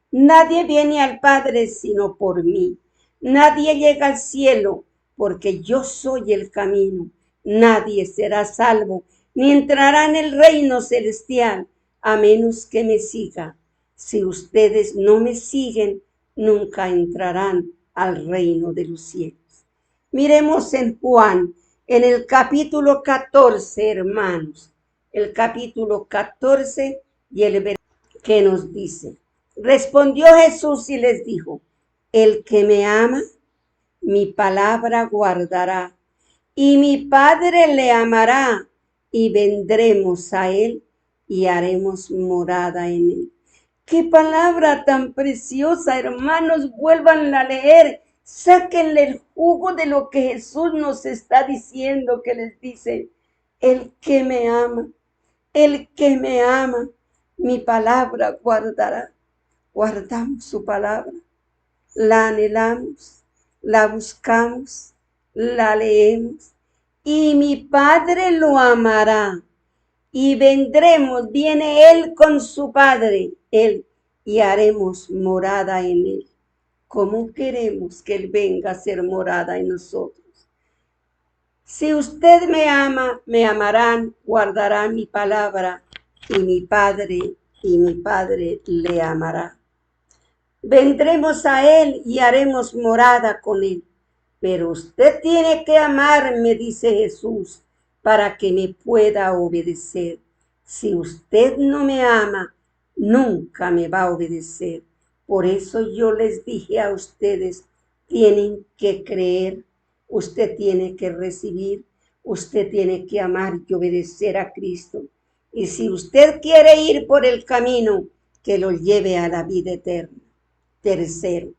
Nadie viene al Padre sino por mí. Nadie llega al cielo porque yo soy el camino. Nadie será salvo ni entrará en el reino celestial a menos que me siga. Si ustedes no me siguen, nunca entrarán al reino de los cielos. Miremos en Juan, en el capítulo 14, hermanos, el capítulo 14 y el versículo que nos dice. Respondió Jesús y les dijo, el que me ama, mi palabra guardará, y mi Padre le amará, y vendremos a él y haremos morada en él. ¡Qué palabra tan preciosa, hermanos! Vuélvanla a leer. Sáquenle el jugo de lo que Jesús nos está diciendo, que les dice, el que me ama, el que me ama, mi palabra guardará. Guardamos su palabra, la anhelamos, la buscamos, la leemos, y mi Padre lo amará. Y vendremos, viene Él con su Padre, Él, y haremos morada en Él. ¿Cómo queremos que Él venga a ser morada en nosotros? Si usted me ama, me amarán, guardará mi palabra, y mi Padre le amará. Vendremos a Él y haremos morada con Él. Pero usted tiene que amarme, dice Jesús, para que me pueda obedecer. Si usted no me ama, nunca me va a obedecer. Por eso yo les dije a ustedes, tienen que creer, usted tiene que recibir, usted tiene que amar y obedecer a Cristo. Y si usted quiere ir por el camino, que lo lleve a la vida eterna. Tercero,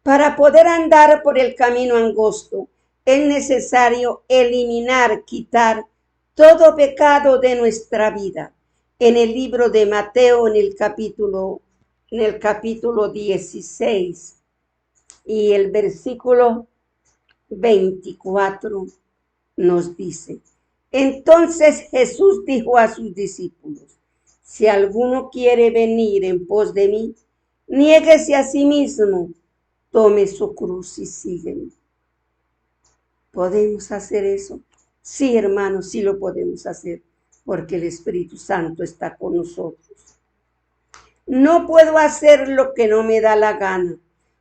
para poder andar por el camino angosto, es necesario eliminar, quitar todo pecado de nuestra vida. En el libro de Mateo, en el capítulo 16 y el versículo 24 nos dice, entonces Jesús dijo a sus discípulos, si alguno quiere venir en pos de mí, niéguese a sí mismo, tome su cruz y sígueme. ¿Podemos hacer eso? Sí, hermanos, sí lo podemos hacer, porque el Espíritu Santo está con nosotros. No puedo hacer lo que no me da la gana.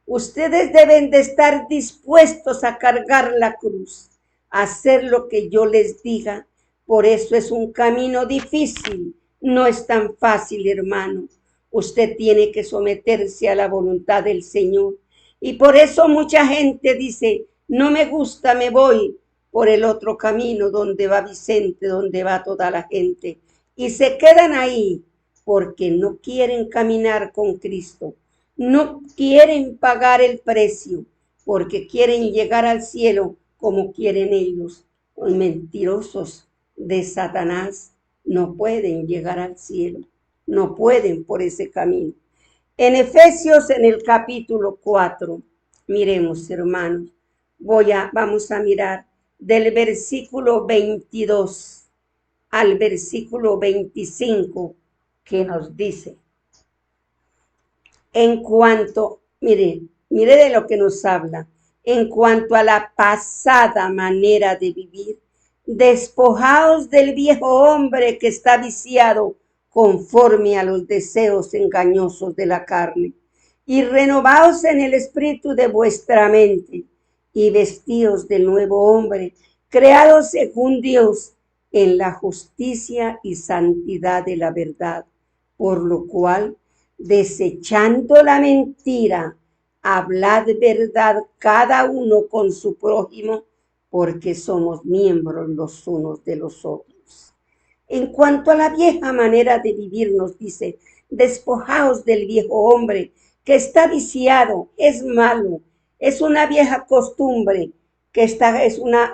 Ustedes deben de estar dispuestos a cargar la cruz, a hacer lo que yo les diga. Por eso es un camino difícil, no es tan fácil, hermano. Usted tiene que someterse a la voluntad del Señor. Y por eso mucha gente dice, no me gusta, me voy por el otro camino donde va Vicente, donde va toda la gente. Y se quedan ahí porque no quieren caminar con Cristo. No quieren pagar el precio porque quieren llegar al cielo como quieren ellos. Los mentirosos de Satanás no pueden llegar al cielo. No pueden por ese camino. En Efesios, en el capítulo 4, miremos, hermanos, vamos a mirar del versículo 22 al versículo 25, que nos dice, en cuanto, mire de lo que nos habla, en cuanto a la pasada manera de vivir, despojaos del viejo hombre que está viciado conforme a los deseos engañosos de la carne, y renovaos en el espíritu de vuestra mente, y vestíos del nuevo hombre, creado según Dios, en la justicia y santidad de la verdad, por lo cual, desechando la mentira, hablad verdad cada uno con su prójimo, porque somos miembros los unos de los otros. En cuanto a la vieja manera de vivir, nos dice, despojaos del viejo hombre que está viciado, es malo, es una vieja costumbre, es una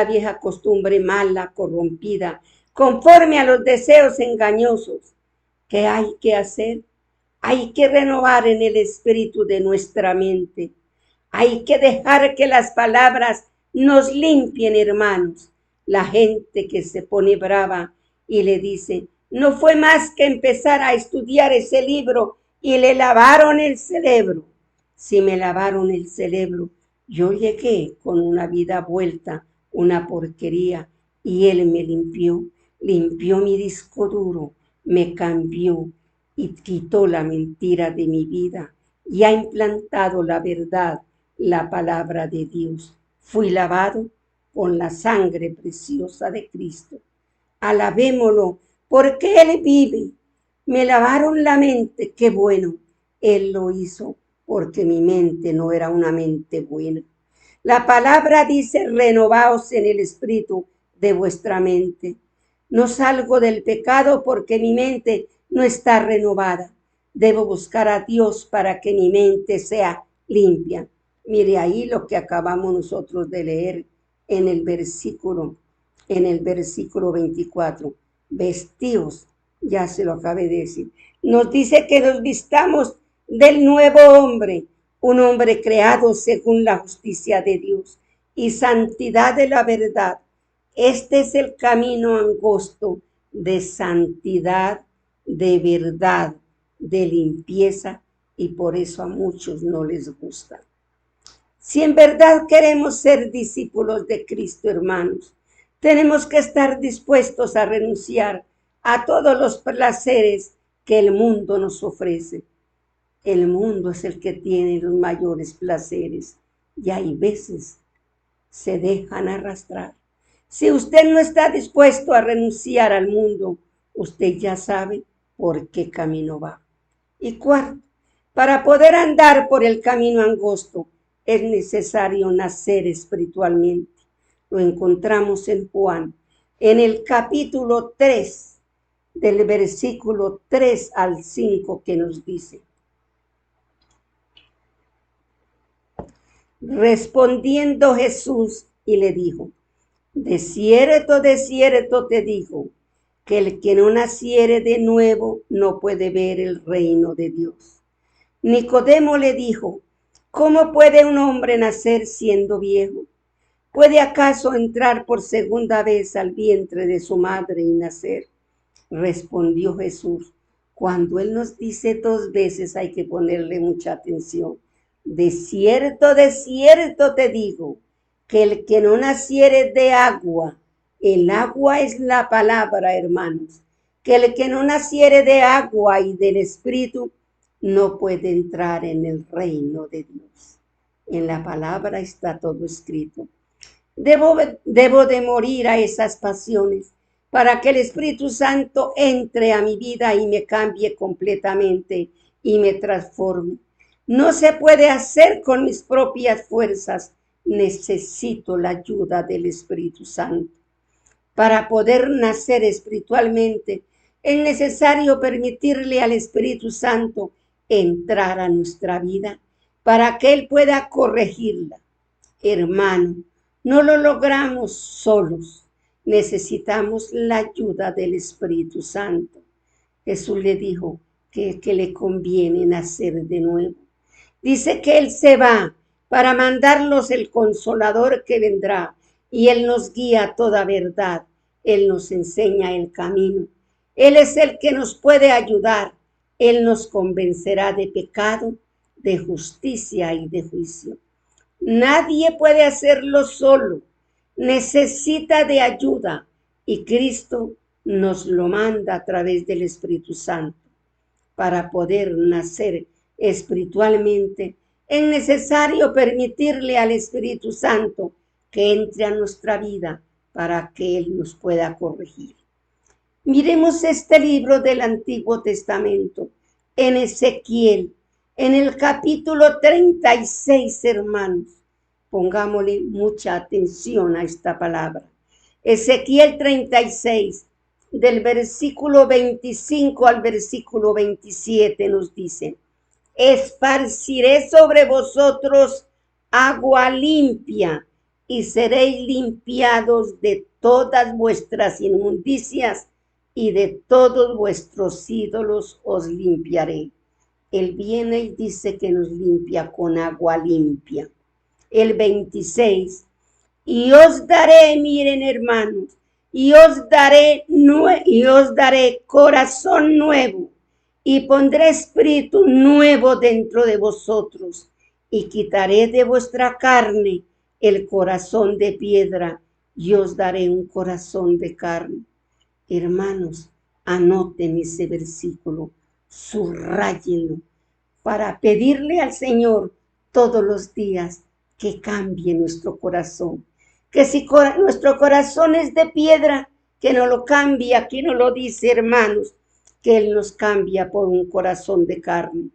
vieja costumbre mala, corrompida, conforme a los deseos engañosos. ¿Qué hay que hacer? Hay que renovar en el espíritu de nuestra mente. Hay que dejar que las palabras nos limpien, hermanos. La gente que se pone brava y le dice, no fue más que empezar a estudiar ese libro y le lavaron el cerebro. Si me lavaron el cerebro, yo llegué con una vida vuelta, una porquería, y Él me limpió mi disco duro, me cambió y quitó la mentira de mi vida y ha implantado la verdad, la palabra de Dios. Fui lavado con la sangre preciosa de Cristo. Alabémoslo porque Él vive. Me lavaron la mente, qué bueno. Él lo hizo porque mi mente no era una mente buena. La palabra dice, renovaos en el espíritu de vuestra mente. No salgo del pecado porque mi mente no está renovada. Debo buscar a Dios para que mi mente sea limpia. Mire ahí lo que acabamos nosotros de leer en el versículo 24. Vestíos, ya se lo acabé de decir. Nos dice que nos vistamos del nuevo hombre, un hombre creado según la justicia de Dios y santidad de la verdad. Este es el camino angosto de santidad, de verdad, de limpieza, y por eso a muchos no les gusta. Si en verdad queremos ser discípulos de Cristo, hermanos, tenemos que estar dispuestos a renunciar a todos los placeres que el mundo nos ofrece. El mundo es el que tiene los mayores placeres y hay veces se dejan arrastrar. Si usted no está dispuesto a renunciar al mundo, usted ya sabe por qué camino va. Y cuarto, para poder andar por el camino angosto, es necesario nacer espiritualmente. Lo encontramos en Juan, en el capítulo 3, del versículo 3 al 5, que nos dice: respondiendo Jesús y le dijo, de cierto te digo, que el que no naciere de nuevo no puede ver el reino de Dios. Nicodemo le dijo, ¿cómo puede un hombre nacer siendo viejo? ¿Puede acaso entrar por segunda vez al vientre de su madre y nacer? Respondió Jesús. Cuando Él nos dice 2 veces hay que ponerle mucha atención. De cierto te digo, que el que no naciere de agua, el agua es la palabra, hermanos, que el que no naciere de agua y del Espíritu no puede entrar en el reino de Dios. En la palabra está todo escrito. Debo de morir a esas pasiones para que el Espíritu Santo entre a mi vida y me cambie completamente y me transforme. No se puede hacer con mis propias fuerzas. Necesito la ayuda del Espíritu Santo. Para poder nacer espiritualmente, es necesario permitirle al Espíritu Santo entrar a nuestra vida para que Él pueda corregirla. Hermano, no lo logramos solos. Necesitamos la ayuda del Espíritu Santo. Jesús le dijo que le conviene nacer de nuevo. Dice que Él se va para mandarnos el Consolador que vendrá, y Él nos guía a toda verdad. Él nos enseña el camino. Él es el que nos puede ayudar. Él nos convencerá de pecado, de justicia y de juicio. Nadie puede hacerlo solo. Necesita de ayuda, y Cristo nos lo manda a través del Espíritu Santo. Para poder nacer espiritualmente, es necesario permitirle al Espíritu Santo que entre a nuestra vida para que Él nos pueda corregir. Miremos este libro del Antiguo Testamento, en Ezequiel, en el capítulo 36, hermanos. Pongámosle mucha atención a esta palabra. Ezequiel 36, del versículo 25 al versículo 27 nos dice: esparciré sobre vosotros agua limpia, y seréis limpiados de todas vuestras inmundicias, y de todos vuestros ídolos os limpiaré. Él viene y dice que nos limpia con agua limpia. El 26, y os daré, miren hermanos, y os daré corazón nuevo, y pondré espíritu nuevo dentro de vosotros, y quitaré de vuestra carne el corazón de piedra, y os daré un corazón de carne. Hermanos, anoten ese versículo, subrayenlo, para pedirle al Señor todos los días que cambie nuestro corazón. Que si nuestro corazón es de piedra, que no lo cambie, aquí no lo dice, hermanos, que Él nos cambia por un corazón de carne.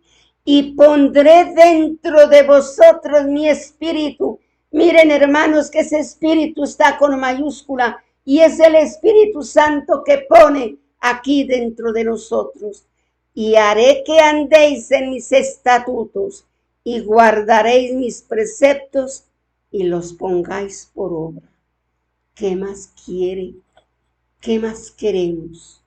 y pondré dentro de vosotros mi espíritu. Miren, hermanos, que ese espíritu está con mayúscula y es el Espíritu Santo que pone aquí dentro de nosotros. Y haré que andéis en mis estatutos y guardaréis mis preceptos y los pongáis por obra. ¿Qué más quiere? ¿Qué más queremos?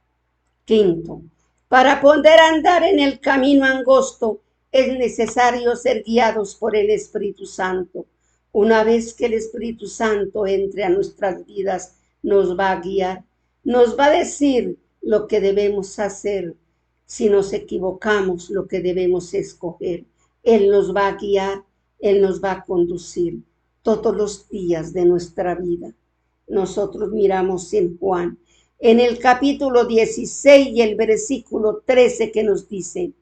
Quinto, para poder andar en el camino angosto es necesario ser guiados por el Espíritu Santo. Una vez que el Espíritu Santo entre a nuestras vidas, nos va a guiar, nos va a decir lo que debemos hacer. Si nos equivocamos, lo que debemos escoger. Él nos va a guiar, Él nos va a conducir todos los días de nuestra vida. Nosotros miramos en Juan, en el capítulo 16 y el versículo 13 que nos dice,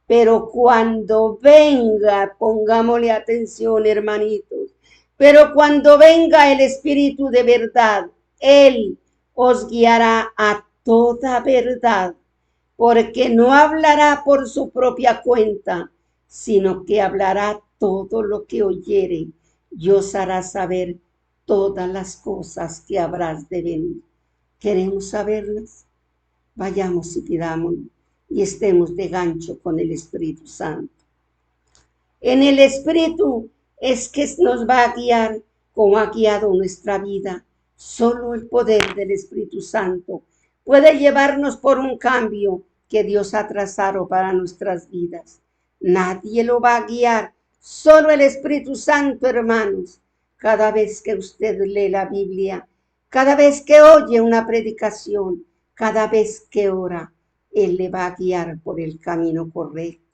pero cuando venga, pongámosle atención, hermanitos, pero cuando venga el Espíritu de verdad, Él os guiará a toda verdad, porque no hablará por su propia cuenta, sino que hablará todo lo que oyere y os hará saber todas las cosas que habrás de venir. ¿Queremos saberlas? Vayamos y pidámoslo y estemos de gancho con el Espíritu Santo. En el Espíritu es que nos va a guiar como ha guiado nuestra vida. Solo el poder del Espíritu Santo puede llevarnos por un cambio que Dios ha trazado para nuestras vidas. Nadie lo va a guiar, solo el Espíritu Santo, hermanos. Cada vez que usted lee la Biblia, cada vez que oye una predicación, cada vez que ora, Él le va a guiar por el camino correcto.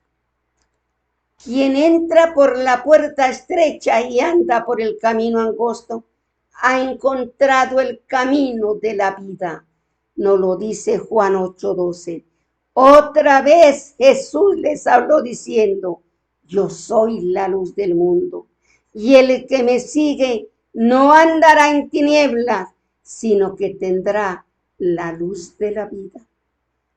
Quien entra por la puerta estrecha y anda por el camino angosto, ha encontrado el camino de la vida. Nos lo dice Juan 8:12. Otra vez Jesús les habló diciendo, yo soy la luz del mundo, y el que me sigue no andará en tinieblas, sino que tendrá la luz de la vida.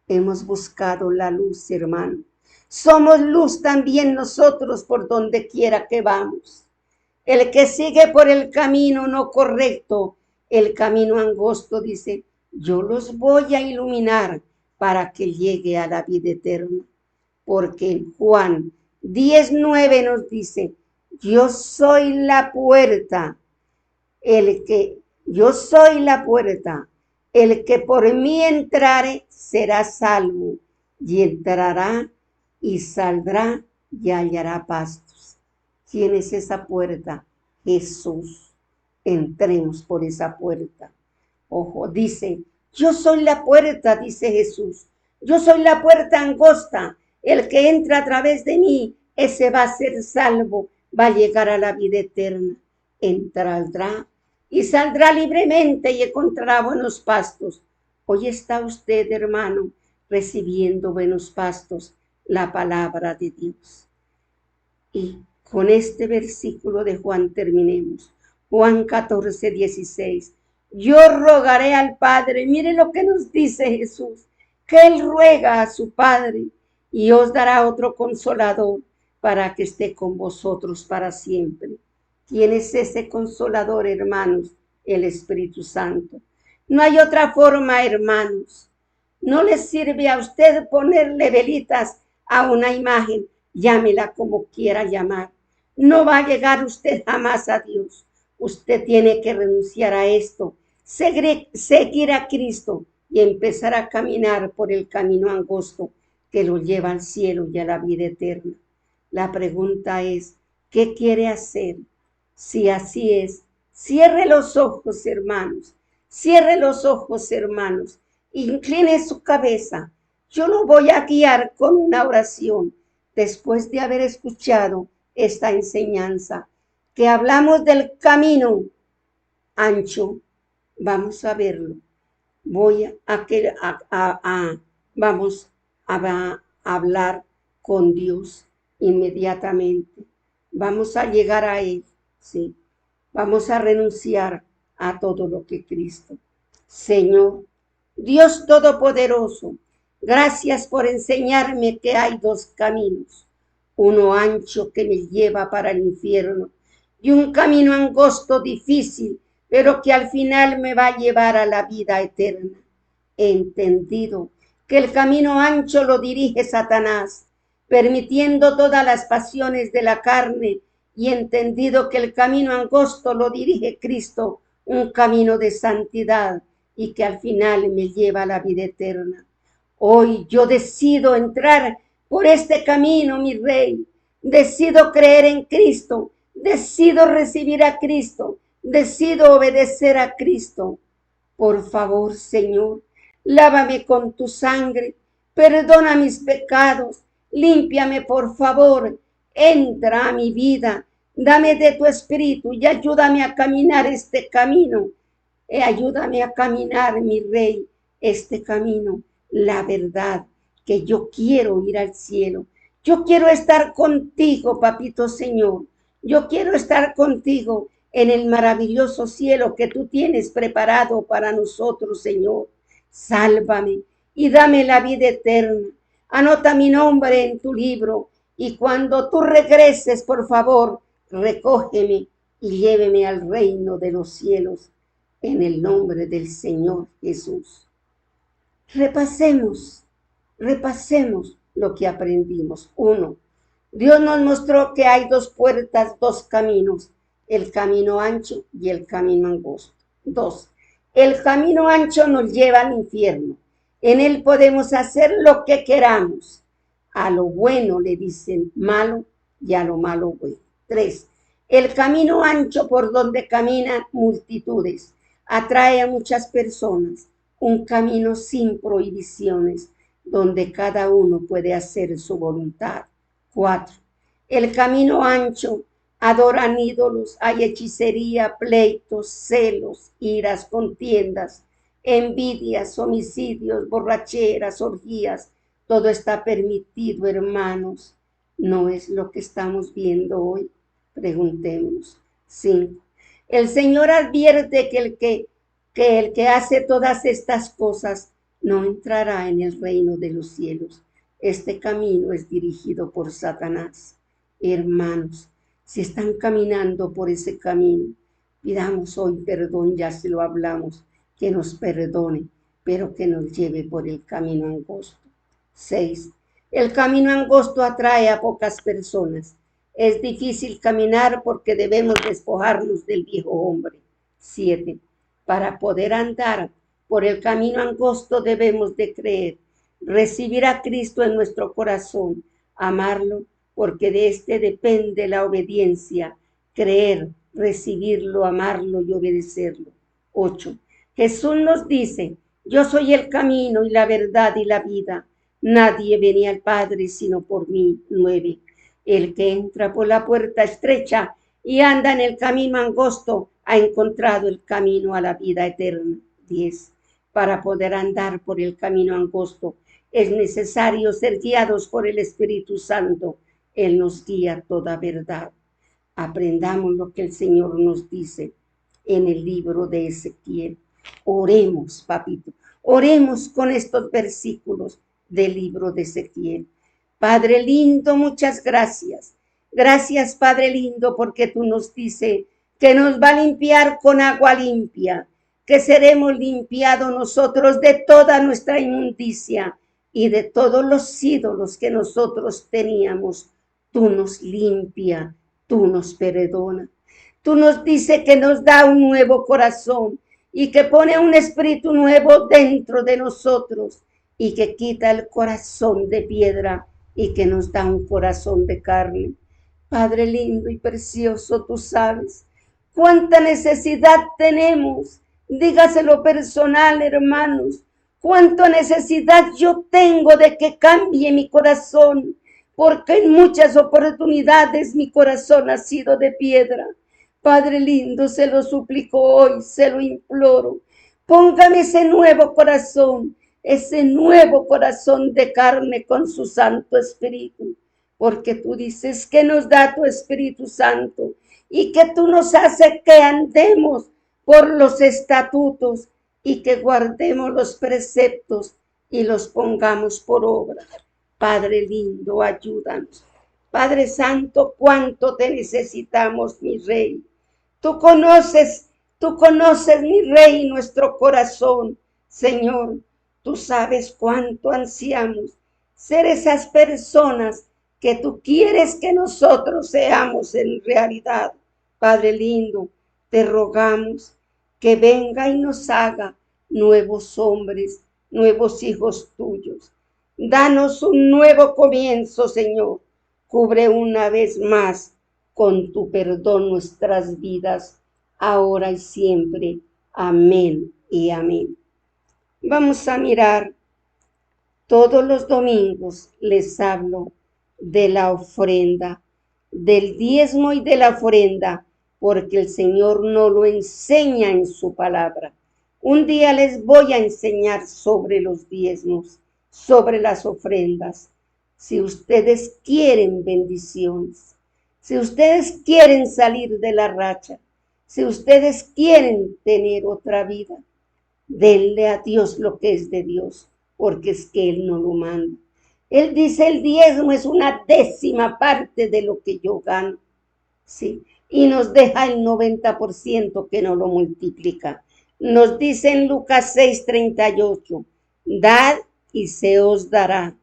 Hemos buscado la luz, hermano. Somos luz también nosotros por donde quiera que vamos. El que sigue por el camino no correcto, el camino angosto, dice, yo los voy a iluminar para que llegue a la vida eterna. Porque en Juan 10:9 nos dice, yo soy la puerta, yo soy la puerta, el que por mí entrare será salvo, y entrará y saldrá y hallará pastos. ¿Quién es esa puerta? Jesús. Entremos por esa puerta. Ojo, dice, yo soy la puerta, dice Jesús. Yo soy la puerta angosta. El que entra a través de mí, ese va a ser salvo, va a llegar a la vida eterna. Entrará y saldrá libremente y encontrará buenos pastos. Hoy está usted, hermano, recibiendo buenos pastos, la palabra de Dios. Y con este versículo de Juan terminemos. Juan 14:16. Yo rogaré al Padre, mire lo que nos dice Jesús, que Él ruega a su Padre y os dará otro consolador para que esté con vosotros para siempre. ¿Quién es ese consolador, hermanos? El Espíritu Santo. No hay otra forma, hermanos. No le sirve a usted ponerle velitas a una imagen, llámela como quiera llamar. No va a llegar usted jamás a Dios. Usted tiene que renunciar a esto, seguir a Cristo y empezar a caminar por el camino angosto que lo lleva al cielo y a la vida eterna. La pregunta es, ¿qué quiere hacer? Si así es, cierre los ojos, hermanos. Cierre los ojos, hermanos. Incline su cabeza. Yo lo voy a guiar con una oración después de haber escuchado esta enseñanza, que hablamos del camino ancho. Vamos a verlo. Vamos a hablar con Dios inmediatamente. Vamos a llegar a Él, sí. Vamos a renunciar a todo lo que Cristo. Señor, Dios Todopoderoso, gracias por enseñarme que hay dos caminos. uno ancho que me lleva para el infierno y un camino angosto, difícil, pero que al final me va a llevar a la vida eterna. He entendido que el camino ancho lo dirige Satanás, permitiendo todas las pasiones de la carne, y he entendido que el camino angosto lo dirige Cristo, un camino de santidad, y que al final me lleva a la vida eterna. Hoy yo decido entrar por este camino, mi Rey. Decido creer en Cristo. Decido recibir a Cristo. Decido obedecer a Cristo. Por favor, Señor, lávame con tu sangre. Perdona mis pecados. Límpiame, por favor. Entra a mi vida. Dame de tu espíritu y ayúdame a caminar este camino. Ayúdame a caminar, mi Rey, este camino, la verdad, que yo quiero ir al cielo. Yo quiero estar contigo, papito Señor. Yo quiero estar contigo en el maravilloso cielo que tú tienes preparado para nosotros, Señor. Sálvame y dame la vida eterna. Anota mi nombre en tu libro y cuando tú regreses, por favor, recógeme y lléveme al reino de los cielos. En el nombre del Señor Jesús. Repasemos lo que aprendimos. 1. Dios nos mostró que hay dos puertas, dos caminos, el camino ancho y el camino angosto. 2. El camino ancho nos lleva al infierno. En él podemos hacer lo que queramos. A lo bueno le dicen malo y a lo malo bueno. 3. El camino ancho por donde caminan multitudes atrae a muchas personas, un camino sin prohibiciones, donde cada uno puede hacer su voluntad. 4. El camino ancho adoran ídolos, hay hechicería, pleitos, celos, iras, contiendas, envidias, homicidios, borracheras, orgías. Todo está permitido, hermanos. ¿No es lo que estamos viendo hoy? Preguntémonos. 5. El Señor advierte que el que hace todas estas cosas no entrará en el reino de los cielos. Este camino es dirigido por Satanás. Hermanos, si están caminando por ese camino, pidamos hoy perdón, ya se lo hablamos, que nos perdone, pero que nos lleve por el camino angosto. 6. El camino angosto atrae a pocas personas. Es difícil caminar porque debemos despojarnos del viejo hombre. 7. Para poder andar por el camino angosto debemos de creer, recibir a Cristo en nuestro corazón, amarlo, porque de este depende la obediencia, creer, recibirlo, amarlo y obedecerlo. 8. Jesús nos dice, yo soy el camino y la verdad y la vida. Nadie viene al Padre sino por mí. 9. El que entra por la puerta estrecha y anda en el camino angosto ha encontrado el camino a la vida eterna. 10. Para poder andar por el camino angosto es necesario ser guiados por el Espíritu Santo. Él nos guía toda verdad. Aprendamos lo que el Señor nos dice en el libro de Ezequiel. Oremos, papito. Oremos con estos versículos del libro de Ezequiel. Padre lindo, muchas gracias. Gracias, Padre lindo, porque tú nos dices que nos va a limpiar con agua limpia, que seremos limpiados nosotros de toda nuestra inmundicia y de todos los ídolos que nosotros teníamos. Tú nos limpia, tú nos perdona. Tú nos dices que nos da un nuevo corazón y que pone un espíritu nuevo dentro de nosotros y que quita el corazón de piedra y que nos da un corazón de carne. Padre lindo y precioso, tú sabes cuánta necesidad tenemos. Dígaselo personal, hermanos. Cuánta necesidad yo tengo de que cambie mi corazón, porque en muchas oportunidades mi corazón ha sido de piedra. Padre lindo, se lo suplico hoy, se lo imploro. Póngame ese nuevo corazón de carne con su Santo Espíritu, porque tú dices que nos da tu Espíritu Santo y que tú nos haces que andemos por los estatutos y que guardemos los preceptos y los pongamos por obra. Padre lindo, ayúdanos. Padre Santo, cuánto te necesitamos, mi Rey. Tú conoces, mi Rey, nuestro corazón, Señor. Tú sabes cuánto ansiamos ser esas personas que tú quieres que nosotros seamos en realidad. Padre lindo, te rogamos que venga y nos haga nuevos hombres, nuevos hijos tuyos. Danos un nuevo comienzo, Señor. Cubre una vez más con tu perdón nuestras vidas, ahora y siempre. Amén y amén. Vamos a mirar, todos los domingos les hablo de la ofrenda, del diezmo y de la ofrenda, porque el Señor nos lo enseña en su palabra. Un día les voy a enseñar sobre los diezmos, sobre las ofrendas. Si ustedes quieren bendiciones, si ustedes quieren salir de la racha, si ustedes quieren tener otra vida, denle a Dios lo que es de Dios, porque es que Él no lo manda. Él dice, el diezmo es una 10ª parte de lo que yo gano, ¿sí? Y nos deja el 90% que no lo multiplica. Nos dice en Lucas 6:38, dad y se os dará,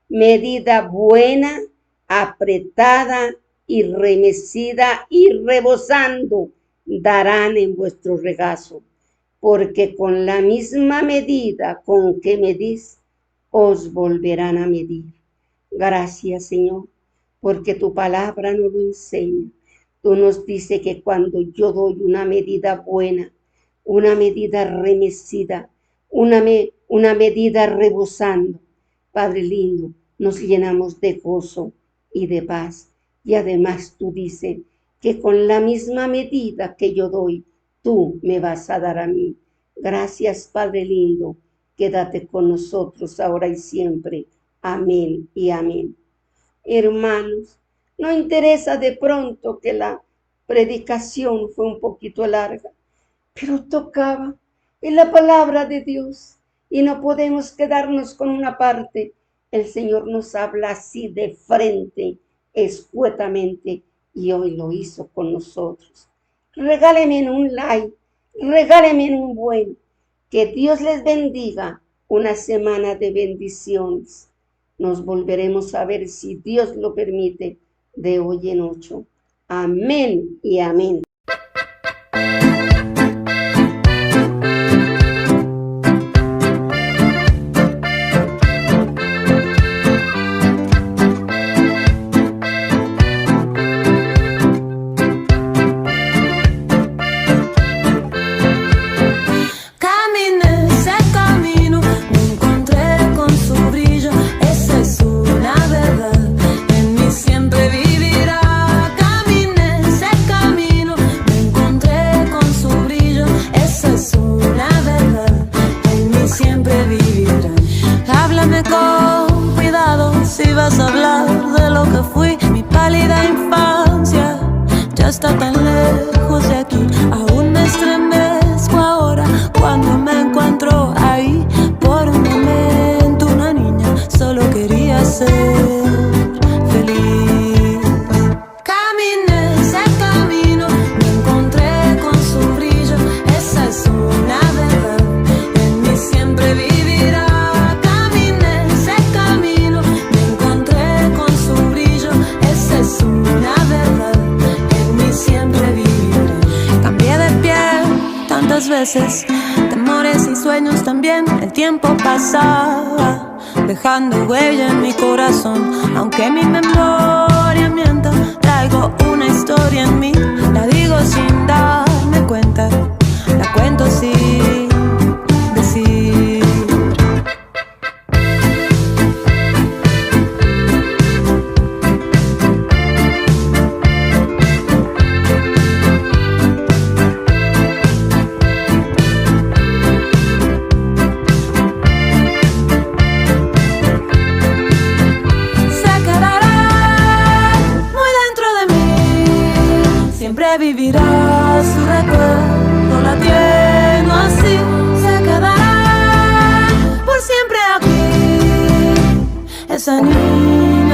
medida buena, apretada y remecida y rebosando, darán en vuestro regazo, porque con la misma medida con que medís, os volverán a medir. Gracias, Señor, porque tu palabra nos lo enseña. Tú nos dices que cuando yo doy una medida buena, una medida remecida, una medida rebosando, Padre lindo, nos llenamos de gozo y de paz. Y además tú dices que con la misma medida que yo doy, tú me vas a dar a mí. Gracias, Padre lindo. Quédate con nosotros ahora y siempre. Amén y amén. Hermanos, no interesa de pronto que la predicación fue un poquito larga, pero tocaba en la palabra de Dios y no podemos quedarnos con una parte. El Señor nos habla así de frente, escuetamente, y hoy lo hizo con nosotros. Regálenme un like, regálenme un buen. Que Dios les bendiga, una semana de bendiciones. Nos volveremos a ver, si Dios lo permite, de hoy en 8. Amén y amén. Vas a hablar de lo que fui, mi pálida infancia ya está tan lejos de aquí. Aún me estremezco ahora cuando me encuentro ahí. Por un momento una niña solo quería ser feliz. Caminé ese camino, me encontré con su brillo. Esa es una verdad, en mí siempre vivirá. Veces, temores y sueños también. El tiempo pasaba, dejando huella en mi corazón. Aunque mi memoria mienta, traigo una historia en mí. La digo sin darme cuenta, la cuento sin decir. Vivirá su recuerdo latiendo así, se quedará por siempre aquí esa niña.